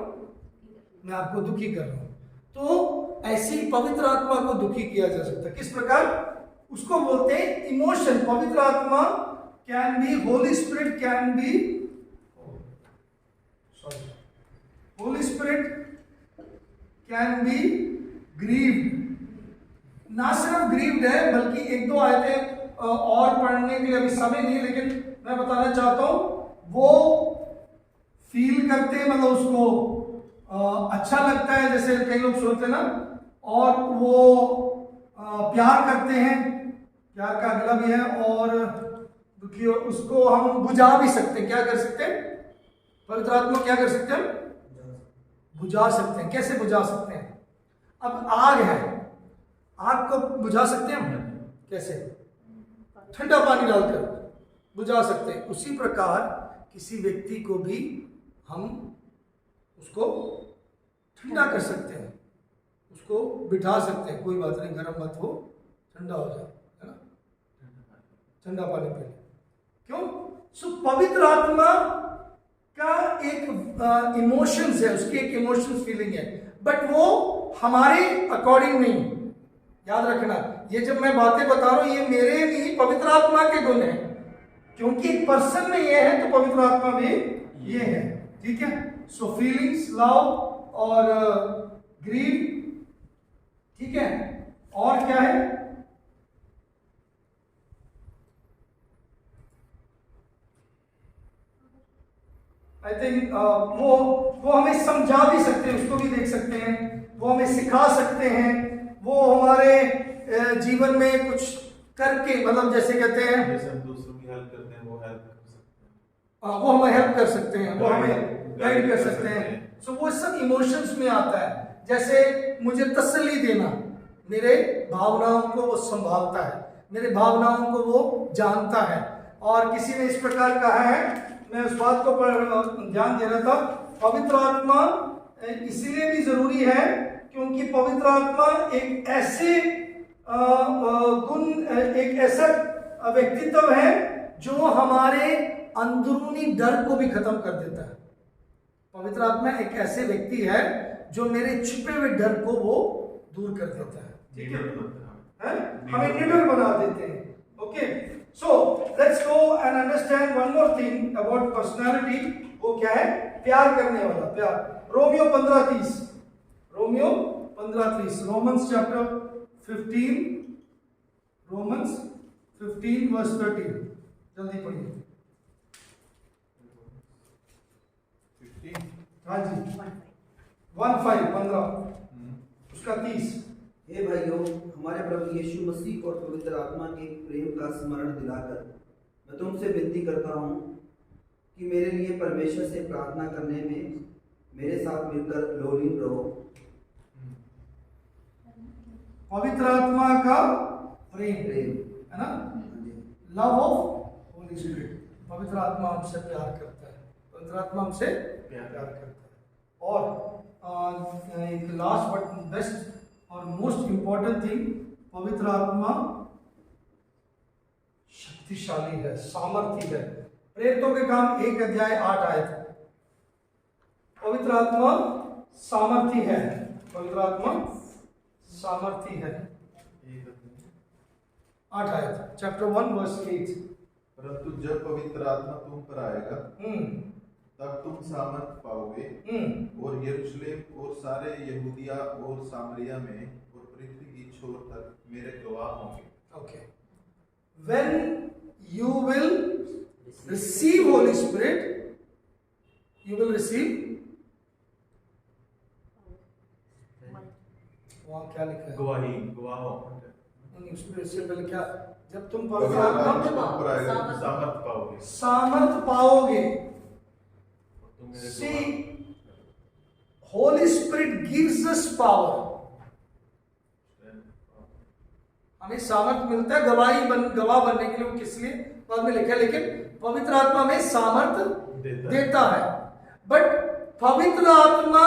मैं आपको दुखी कर रहा हूँ। तो ऐसी पवित्र आत्मा को दुखी किया जा सकता है। किस प्रकार? उसको बोलते हैं इमोशन। पवित्र आत्मा can be, Holi spirit can be, Holi spirit can be grieved. ना सिर्फ ग्रीव्ड है, बल्कि एक दो आयतें और पढ़ने के लिए अभी समय नहीं है, लेकिन मैं बताना चाहता हूं, वो फील करते हैं, मतलब उसको अच्छा लगता है, जैसे कई लोग सोचते हैं ना, और वो प्यार करते हैं, प्यार का अगला भी है, और दुखी, उसको हम बुझा भी सकते हैं। क्या कर सकते हैं? पवित्र आत्मा क्या कर सकते हैं? बुझा सकते हैं। कैसे बुझा सकते हैं? अब आग है, आग को बुझा सकते हैं हम कैसे? ठंडा पानी डालकर बुझा सकते हैं। उसी प्रकार किसी व्यक्ति को भी हम उसको ठंडा कर सकते हैं, उसको बिठा सकते हैं। कोई बात नहीं, गर्म मत हो, ठंडा हो जाए, है ना, ठंडा पानी पी। क्यों? सो पवित्र आत्मा का एक इमोशंस है, उसकी एक इमोशंस फीलिंग है, बट वो हमारे अकॉर्डिंग नहीं। याद रखना, ये जब मैं बातें बता रहा हूं, ये मेरे नहीं, पवित्र आत्मा के गुण हैं, क्योंकि एक पर्सन में ये है तो पवित्र आत्मा भी ये है। ठीक है। सो फीलिंग्स, लव और ग्रीव, ठीक है। और क्या है? आई थिंक वो हमें समझा भी सकते हैं, उसको भी देख सकते हैं, वो हमें सिखा सकते हैं, वो हमारे जीवन में कुछ करके, मतलब जैसे कहते हैं जैसे हम दूसरों की हेल्प करते हैं, वो हेल्प कर सकते हैं। वो हमें हेल्प कर सकते हैं, वो हमें Guide गाइड कर कर सकते सकते हैं। हैं। सो वो सब इमोशंस में आता है। जैसे मुझे तसल्ली देना, मेरे भावनाओं को वो संभालता है, मेरे भावनाओं को वो जानता है। और किसी ने इस प्रकार कहा है, मैं उस बात को पर ध्यान दे रहा था, पवित्र आत्मा इसीलिए भी जरूरी है क्योंकि पवित्र आत्मा एक ऐसे गुण, एक ऐसा व्यक्तित्व है जो हमारे अंदरूनी डर को भी खत्म कर देता है। पवित्र आत्मा एक ऐसे व्यक्ति है जो मेरे छिपे हुए डर को वो दूर कर देता है, ठीक है, हमें निडर बना देते हैं। Okay, so let's go and understand one more thing about personality. वो क्या है? प्यार करने वाला, प्यार। Romeo 15:30, Romeo 15:30, Romans chapter 15, Romans 15 verse 13, जल्दी पढ़िए। 15? हाँ जी, 15 उसका 30। हे भाइयों, हमारे प्रभु यीशु मसीह और पवित्र आत्मा के प्रेम का स्मरण दिलाकर मैं तुमसे विनती करता हूँ कि मेरे लिए परमेश्वर से प्रार्थना करने में मेरे साथ मिलकर लोलीन रहो। पवित्र आत्मा का प्रेम है ना, लव ऑफ होली स्पिरिट। पवित्र आत्मा हमसे प्यार करता है, पवित्र आत्मा हमसे प्यार करता है। और एक लास्ट बट बेस्ट और मोस्ट इंपॉर्टेंट थिंग, पवित्र आत्मा शक्तिशाली है, सामर्थी है। प्रेरितों के काम 1 अध्याय 8 आयत। पवित्र आत्मा सामर्थी है, पवित्र आत्मा सामर्थी है। 8 आयत, चैप्टर 1 वर्स 8। परंतु जब पवित्र आत्मा तुम पर आएगा तब तुम सामर्थ पाओगे और यरूशलेम और सारे यहूदिया और सामरिया में और पृथ्वी की छोर तक मेरे गवाह होंगे। Okay. When you will receive Holy Spirit, you will receive, वहाँ क्या लिखा है? गवाही, गवाह होंगे। इससे पहले क्या? जब तुम पवित्र पवित्र आत्मा आत्मा तुम पर आएगा तुम सामर्थ पाओगे। सामर्थ पाओगे। तुम मेरे See, गवाह। Holy Spirit gives us power. हमें सामर्थ मिलता है गवाह बनने के लिए। किस लिए? बाद में लिखा है, लेकिन पवित्र आत्मा में सामर्थ देता है। बट पवित्र आत्मा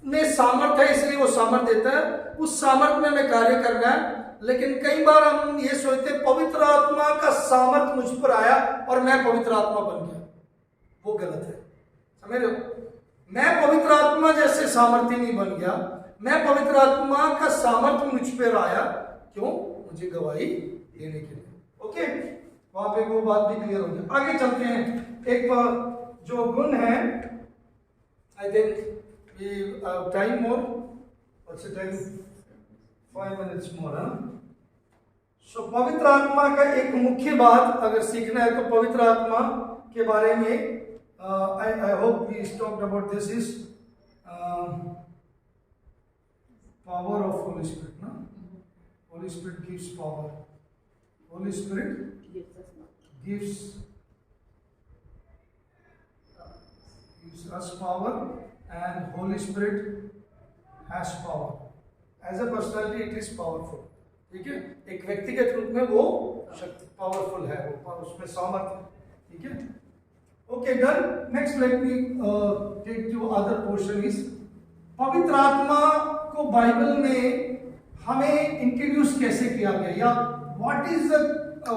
में सामर्थ है, इसलिए वो सामर्थ देता है। उस सामर्थ में हमें कार्य करना है। लेकिन कई बार हम ये सोचते हैं पवित्र आत्मा का सामर्थ मुझ पर आया और मैं पवित्र आत्मा बन गया। वो गलत है, समझ रहे हो? मैं पवित्र आत्मा जैसे सामर्थ्य नहीं बन गया, मैं पवित्र आत्मा का सामर्थ्य मुझ पर आया। क्यों? मुझे गवाही देने के लिए। ओके, वहां पे वो बात भी क्लियर हो गई। आगे चलते हैं। एक जो गुण है, I think time more, what's the time? 5 minutes more. So पवित्र आत्मा का एक मुख्य बात अगर सीखना है तो पवित्र आत्मा के बारे में I hope we talked about this is power of Holy Spirit. No? Holy Spirit gives power. Holy Spirit gives us power, and Holy Spirit has power. As a personality, it is powerful. ठीक है, एक व्यक्तिगत रूप में वो शक्ति पावरफुल है, वो उसमें सामर्थ्य है। ठीक है, okay done. Next let me take to other portion is पवित्र आत्मा को बाइबल में हमें इंट्रोड्यूस कैसे किया गया, या what is the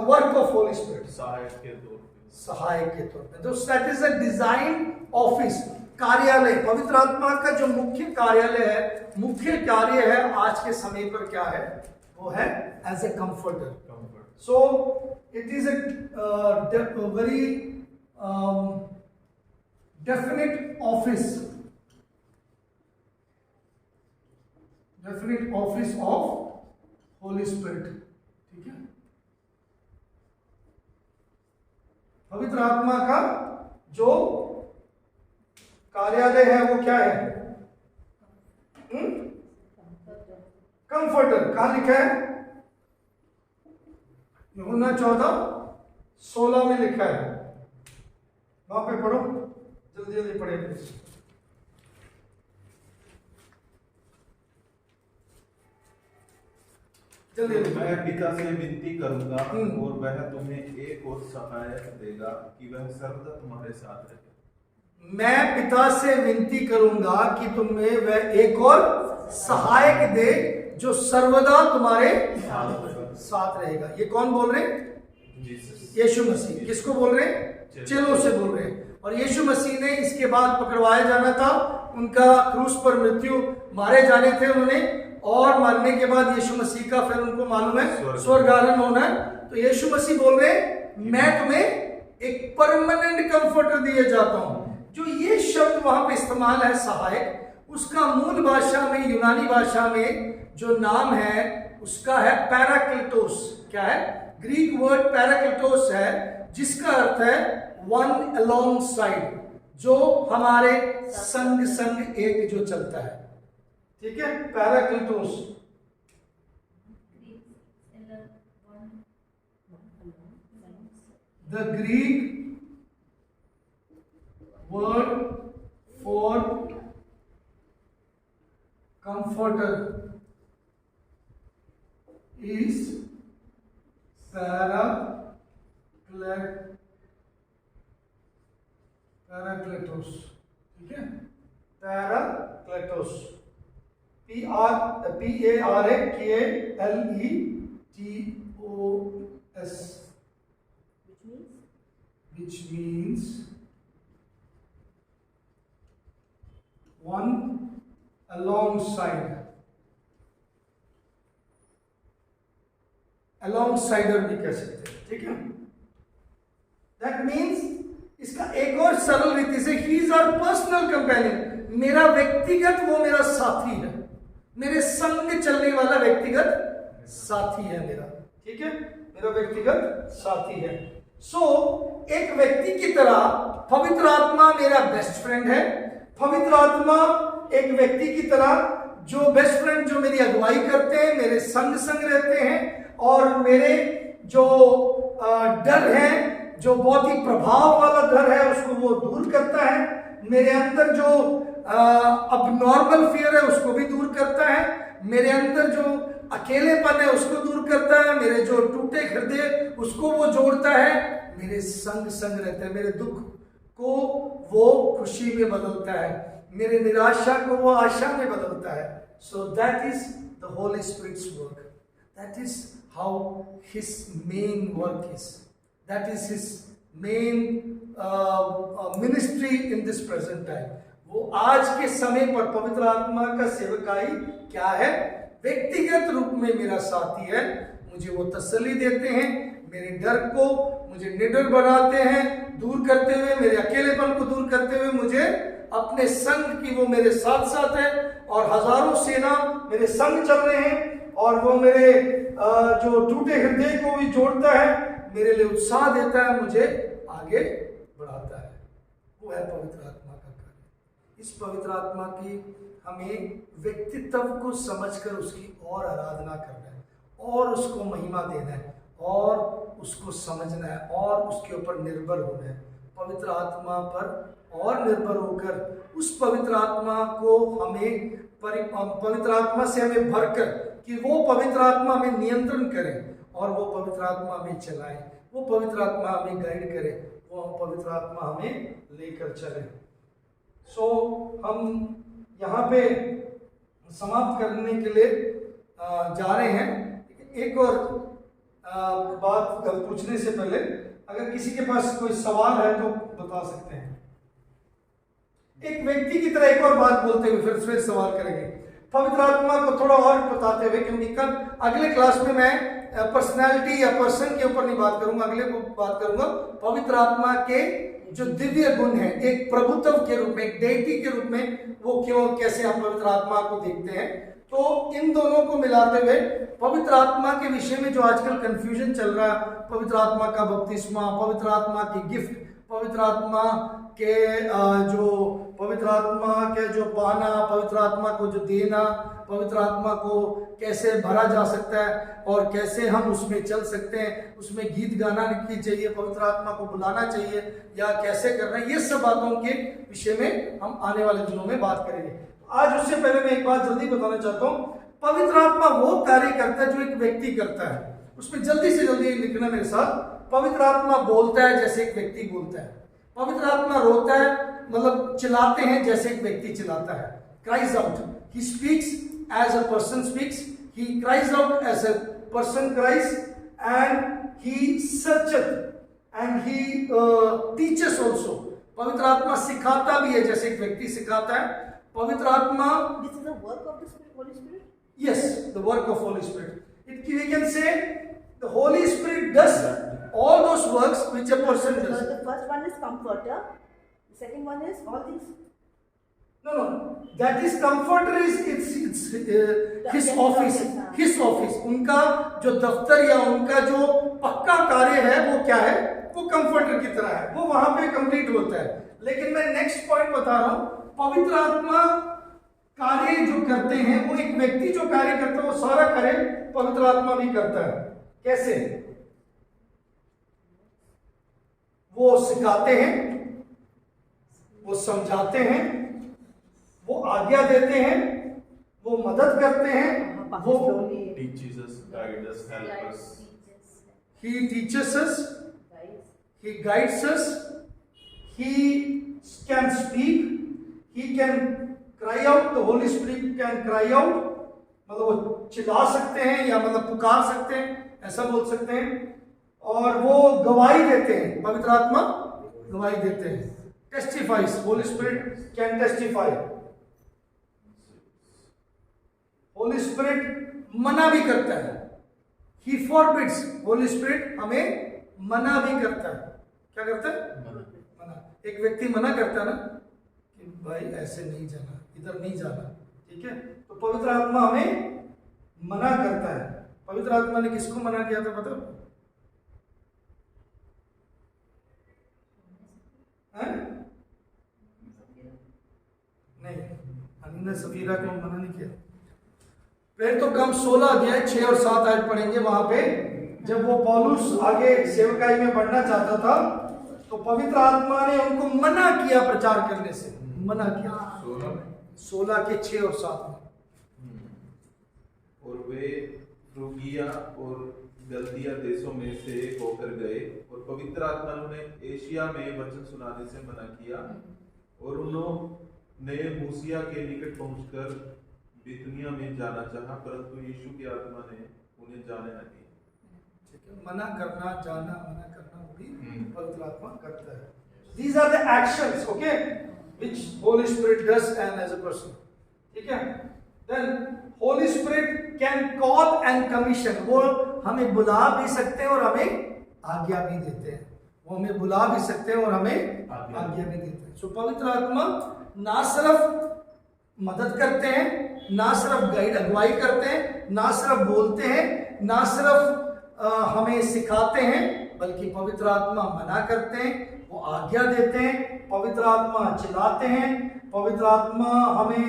work of Holy spirit? सहायक के तौर पे। सहायक के तौर पे। तो that is a design office, कार्यालय। पवित्र आत्मा का जो मुख्य कार्यालय है, मुख्य कार्य है आज के समय पर क्या है? वो है as a comforter. So it is a very definite office of Holy Spirit. ठीक है, पवित्र आत्मा का जो कार्यालय है वो क्या है? कंफर्टर। कहां लिखा है? यूहन्ना 14:16 में लिखा है। वहां पे पढ़ो, जल्दी जल्दी पढ़े प्लीज। मैं पिता से विनती करूंगा और वह तुम्हें एक और सहायक देगा कि वह सर्वदा तुम्हारे साथ रहे। मैं पिता से विनती करूंगा कि तुम्हें वह एक और सहायक दे जो सर्वदा तुम्हारे साथ रहेगा। ये कौन बोल रहे हैं? यीशु मसीह। किसको बोल रहे हैं? चेलों से बोल रहे हैं। और यीशु मसीह ने इसके बाद पकड़वाया जाना था, उनका क्रूस पर मृत्यु मारे जाने थे उन्होंने, और मरने के बाद यीशु मसीह का फिर उनको मालूम है स्वर्गारोहण होना है। तो यीशु मसीह बोल रहे हैं मैं तुम्हें एक परमानेंट कंफर्टर दिए जाता हूं। जो ये शब्द वहां पे इस्तेमाल है सहायक, उसका मूल भाषा में, यूनानी भाषा में जो नाम है उसका है पैराक्लिटोस। क्या है? ग्रीक वर्ड पैराक्लिटोस है, जिसका अर्थ है वन अलोंग साइड, जो हमारे संग संग एक जो चलता है। ठीक है, parakletos. The Greek word for comforter is paracletos। ठीक है, पैराक्लेटोस, PARAKLETOS, which means one alongside, alongsider भी कह सकते हैं। ठीक है, दैट मीन्स इसका एक और सरल रीति से ही इज आवर पर्सनल कंपेनियन। मेरा व्यक्तिगत, वो मेरा साथी है, मेरे संग चलने वाला व्यक्तिगत साथी है मेरा। ठीक है, मेरा व्यक्तिगत साथी है। सो एक व्यक्ति की तरह पवित्र आत्मा मेरा बेस्ट फ्रेंड है। पवित्र आत्मा एक व्यक्ति की तरह, जो बेस्ट फ्रेंड, जो मेरी अगुवाई करते हैं, मेरे संग संग रहते हैं, और मेरे जो डर है, जो बहुत ही प्रभाव वाला डर है, उसको वो दूर करता है। मेरे अंदर जो अबनॉर्मल फियर है उसको भी दूर करता है। मेरे अंदर जो अकेलेपन है उसको दूर करता है। मेरे जो टूटे हृदय उसको वो जोड़ता है। मेरे संग संग रहता है। मेरे दुख को वो खुशी में बदलता है, मेरे निराशा को वो आशा में बदलता है। So that is the Holy Spirit's work. That is how his main work is. That is his main ministry in this present time. वो आज के समय पर पवित्र आत्मा का सेवकाई क्या है? व्यक्तिगत रूप में मेरा साथी है। मुझे वो तसल्ली देते हैं, मेरे डर को मुझे निडर बनाते हैं, दूर करते हुए, मेरे अकेलेपन को दूर करते हुए मुझे अपने संग की, वो मेरे साथ साथ है, और हजारों सेना मेरे संग चल रहे हैं, और वो मेरे जो टूटे हृदय को भी जोड़ता है, मेरे लिए उत्साह देता है, मुझे आगे बढ़ाता है। वो है पवित्र आत्मा का कार्य। इस पवित्र आत्मा की हमें व्यक्तित्व को समझकर उसकी और आराधना करना है, और उसको महिमा देना है, और उसको समझना है, और उसके ऊपर निर्भर होना है। पवित्र आत्मा पर और निर्भर होकर उस पवित्र आत्मा को हमें पवित्र आत्मा से हमें भरकर, कि वो पवित्र आत्मा हमें नियंत्रण करे, और वो पवित्र आत्मा हमें चलाए, वो पवित्र आत्मा हमें गाइड करे, वो पवित्र आत्मा हमें लेकर चले। सो हम यहाँ पे समाप्त करने के लिए जा रहे हैं। एक और बात पूछने से पहले, अगर किसी के पास कोई सवाल है तो बता सकते हैं। एक व्यक्ति की तरह एक और बात बोलते हुए फिर सवाल करेंगे, पवित्र आत्मा को थोड़ा और बताते हुए, क्योंकि कल अगले क्लास में मैं पर्सनैलिटी या पर्सन के ऊपर नहीं बात करूंगा, अगले को बात करूंगा पवित्र आत्मा के जो दिव्य गुण है, एक प्रभुत्व के रूप में, एक डेटी के रूप में, वो क्यों कैसे हम पवित्र आत्मा को देखते हैं। तो इन दोनों को मिलाते हुए पवित्र आत्मा के विषय में जो आजकल कंफ्यूजन चल रहा है, पवित्र आत्मा का बपतिस्मा, पवित्र आत्मा की गिफ्ट, पवित्र आत्मा के पवित्र आत्मा के जो पाना, पवित्र आत्मा को जो देना, पवित्र आत्मा को कैसे भरा जा सकता है और कैसे हम उसमें चल सकते हैं, उसमें गीत गाना नहीं चाहिए, पवित्र आत्मा को बुलाना चाहिए या कैसे करना है, ये सब बातों के विषय में हम आने वाले दिनों में बात करेंगे। आज उससे पहले मैं एक बात जल्दी बताना चाहता हूँ। पवित्र आत्मा वो कार्य करता है जो एक व्यक्ति करता है, उसमें जल्दी से जल्दी लिखना मेरे साथ। पवित्र आत्मा बोलता है जैसे एक व्यक्ति बोलता है। पवित्र आत्मा रोता है, मतलब चिल्लाते हैं जैसे एक व्यक्ति चिल्लाता है। Cries out, he speaks as a person speaks, he cries out as a person cries, and he searcheth and he teaches also. पवित्र आत्मा सिखाता भी है जैसे एक व्यक्ति सिखाता है। पवित्र आत्मा, This is the work of the Spirit, Holy Spirit. yes, the work of Holy Spirit. We can say the Holy Spirit does all those works which a person does. The first one is comforter. The second one is all these. No, that is comforter is it's his office, his office. उनका जो दफ्तर या उनका जो पक्का कार्य है वो क्या है, वो कंफर्टर की तरह है, वो वहां पे कंप्लीट होता है। लेकिन मैं नेक्स्ट पॉइंट बता रहा हूं, पवित्र आत्मा कार्य जो करते हैं, वो एक व्यक्ति जो कार्य करता है वो सारा कार्य पवित्र आत्मा भी करता है। कैसे? वो सिखाते हैं, वो समझाते हैं, वो आज्ञा देते हैं, वो मदद करते हैं, वो teaches us, guides us, help us. he teaches us, he guides us, he can speak, he can cry out, the Holy Spirit can cry out, मतलब वो चिल्ला सकते हैं या मतलब पुकार सकते हैं, ऐसा बोल सकते हैं। और वो गवाही देते हैं, पवित्र आत्मा गवाही देते हैं। टेस्टिफाइज, Holi spirit can testify. Holi spirit मना भी करता है, ही फॉरबिड्स, होली स्पिरिट हमें मना भी करता है। क्या करता है? मना। एक व्यक्ति मना करता है ना कि भाई ऐसे नहीं जाना, इधर नहीं जाना, ठीक है, तो पवित्र आत्मा हमें मना करता है। पवित्र आत्मा ने किसको मना किया था पता है? नहीं, हनीना सफीरा को मना नहीं किया। फिर तो कम 16 अध्याय 6 और 7 आयत पढ़ेंगे। वहां पे जब वो पौलुस आगे सेवकाई में बढ़ना चाहता था तो पवित्र आत्मा ने उनको मना किया प्रचार करने से, मना किया। 16 के 6 और 7 में। और वे फ्रूगिया और गलतिया देशों में से होकर गए और पवित्र आत्मा ने उन्हें एशिया में वचन सुनाने से मना किया और उन्होंने मूसिया के निकट पहुंचकर बितुनिया में जाना चाहा, परंतु यीशु की आत्मा ने उन्हें जाने न दिया। ठीक है, मना करना, जाना, मना करना वो भी पवित्र आत्मा करता है। These are the actions, okay, which Holy Spirit does and as a person. ठीक है? Then Holy Spirit can call and commission. वो हमें बुला भी सकते हैं और हमें आज्ञा भी देते हैं। वो हमें बुला भी सकते हैं और हमें आज्ञा भी देते हैं। सो पवित्र आत्मा ना सिर्फ मदद करते हैं, ना सिर्फ गाइड अगुवाई करते हैं, ना सिर्फ बोलते हैं, ना सिर्फ हमें सिखाते हैं, बल्कि पवित्र आत्मा मना करते हैं, वो आज्ञा देते हैं, पवित्र आत्मा चिल्लाते हैं, पवित्र आत्मा हमें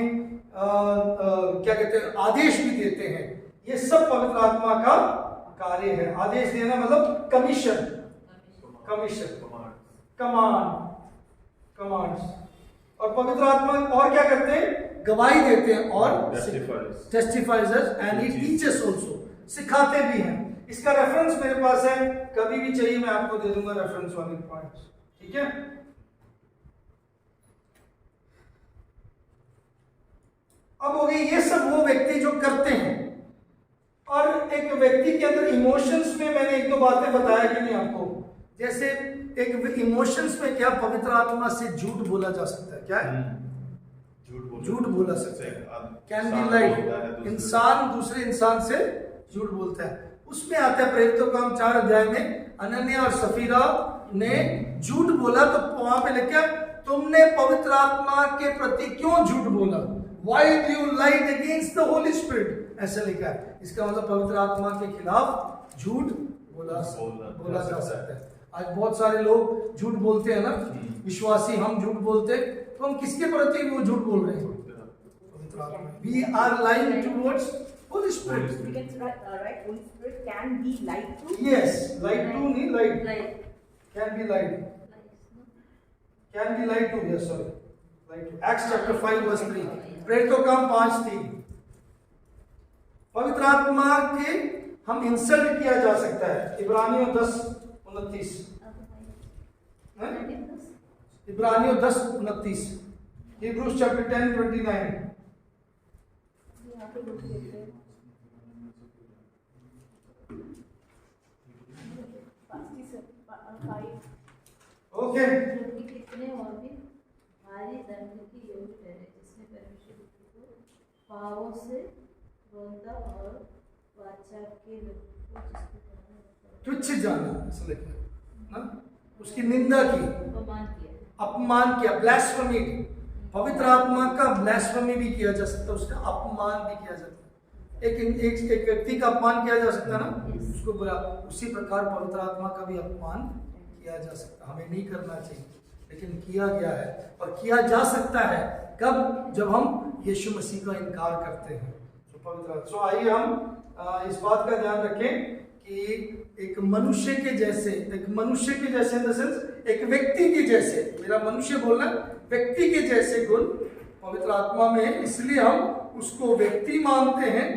क्या कहते हैं, आदेश भी देते हैं। ये सब पवित्र आत्मा का कार्य है। आदेश देना मतलब कमीशन, कमांड्स। और पवित्र आत्मा और क्या करते हैं? गवाही देते हैं और टेस्टिफाइज एंड ही टीचेस आल्सो, सिखाते भी हैं। इसका रेफरेंस मेरे पास है, कभी भी चाहिए मैं आपको दे दूंगा रेफरेंस वाले पॉइंट्स, ठीक है। अब हो गई ये सब वो व्यक्ति जो करते हैं। और एक व्यक्ति के अंदर इमोशंस में मैंने एक दो बातें बताया कि नहीं आपको, जैसे एक इमोशंस में क्या पवित्र आत्मा से झूठ बोला जा सकता है? क्या है? झूठ बोला सकता है, कैन बी लाइड। इंसान दूसरे इंसान से झूठ बोलता है। उसमें आता है प्रेरितों का 4 अध्याय में अनन्या और सफीरा ने झूठ बोला, तो वहां पे लिखा तुमने पवित्र आत्मा के प्रति क्यों झूठ बोला? Why do you lie against the Holy Spirit? ऐसा लिखा है। इसका मतलब पवित्र आत्मा के खिलाफ झूठ बोला जा सकता है। आज बहुत सारे लोग झूठ बोलते हैं ना, विश्वासी हम झूठ बोलते, तो हम किसके प्रति वो झूठ बोल रहे हैं? पवित्र आत्मा। We are lying towards Holy Spirit. We can write Holy Spirit can be lied to. Yes, lied to नहीं lied. Like, Can be lied. Can be lied to. Yes, sorry. Lied to. Acts chapter 5 verse 3. प्रेरितों का काम 5:3। पवित्र आत्मा के हम इंसल्ट किया जा सकता है। इब्रानियों 10:29। इब्रानियों 10:29। Hebrews chapter 10:29। ओके, क्योंकि कितने और भी भारी दंड की योग्य ठहरे, जिसने परमेश्वर को पापों से रोंदा और वाचा के लोगों को तुच्छ जाना, ऐसा लिखा है ना, उसकी निंदा की, अपमान किया, ब्लैस्फेमी। पवित्र आत्मा का ब्लैस्फेमी भी किया जा सकता है, उसका अपमान भी किया जाता है। एक व्यक्ति का अपमान किया जा सकता है ना, उसको बुरा, उसी प्रकार पवित्र आत्मा का भी अपमान किया जा सकता है। हमें नहीं करना चाहिए, लेकिन किया गया है और किया जा सकता है। कब? जब हम यीशु मसीह का इनकार करते हैं। तो पवित्र आइए हम इस बात का ध्यान रखें कि एक मनुष्य के जैसे इन द सेंस एक व्यक्ति के जैसे, मेरा मनुष्य बोलना व्यक्ति के जैसे गुण पवित्र आत्मा में है, इसलिए हम उसको व्यक्ति मानते हैं।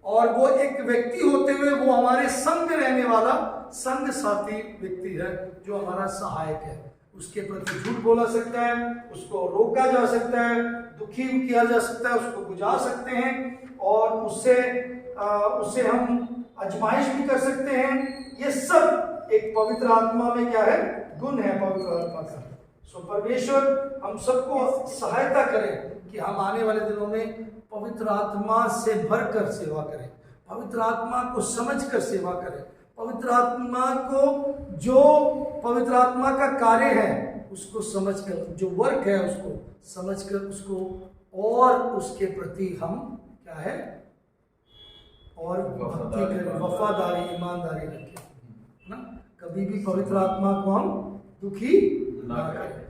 और वो एक व्यक्ति होते हुए वो हमारे संग रहने वाला संग साथी व्यक्ति है, जो हमारा सहायक है। उसके प्रति झूठ बोला सकता है, उसको रोका जा सकता है, दुखी किया जा सकता है, उसको बुझा सकते हैं और उससे हम आजमाइश भी कर सकते हैं। ये सब एक पवित्र आत्मा में क्या है? गुण है पवित्र आत्मा का। सो परमेश्वर हम सबको सहायता करें कि हम आने वाले दिनों में पवित्र आत्मा से भरकर सेवा करें, पवित्र आत्मा को समझकर सेवा करें, पवित्र आत्मा को, जो पवित्र आत्मा का कार्य है उसको समझकर, जो वर्क है उसको समझकर, उसको और उसके प्रति हम क्या है और भक्ति करें, वफादारी, ईमानदारी रखें ना। कभी भी पवित्र आत्मा को हम दुखी ना करें।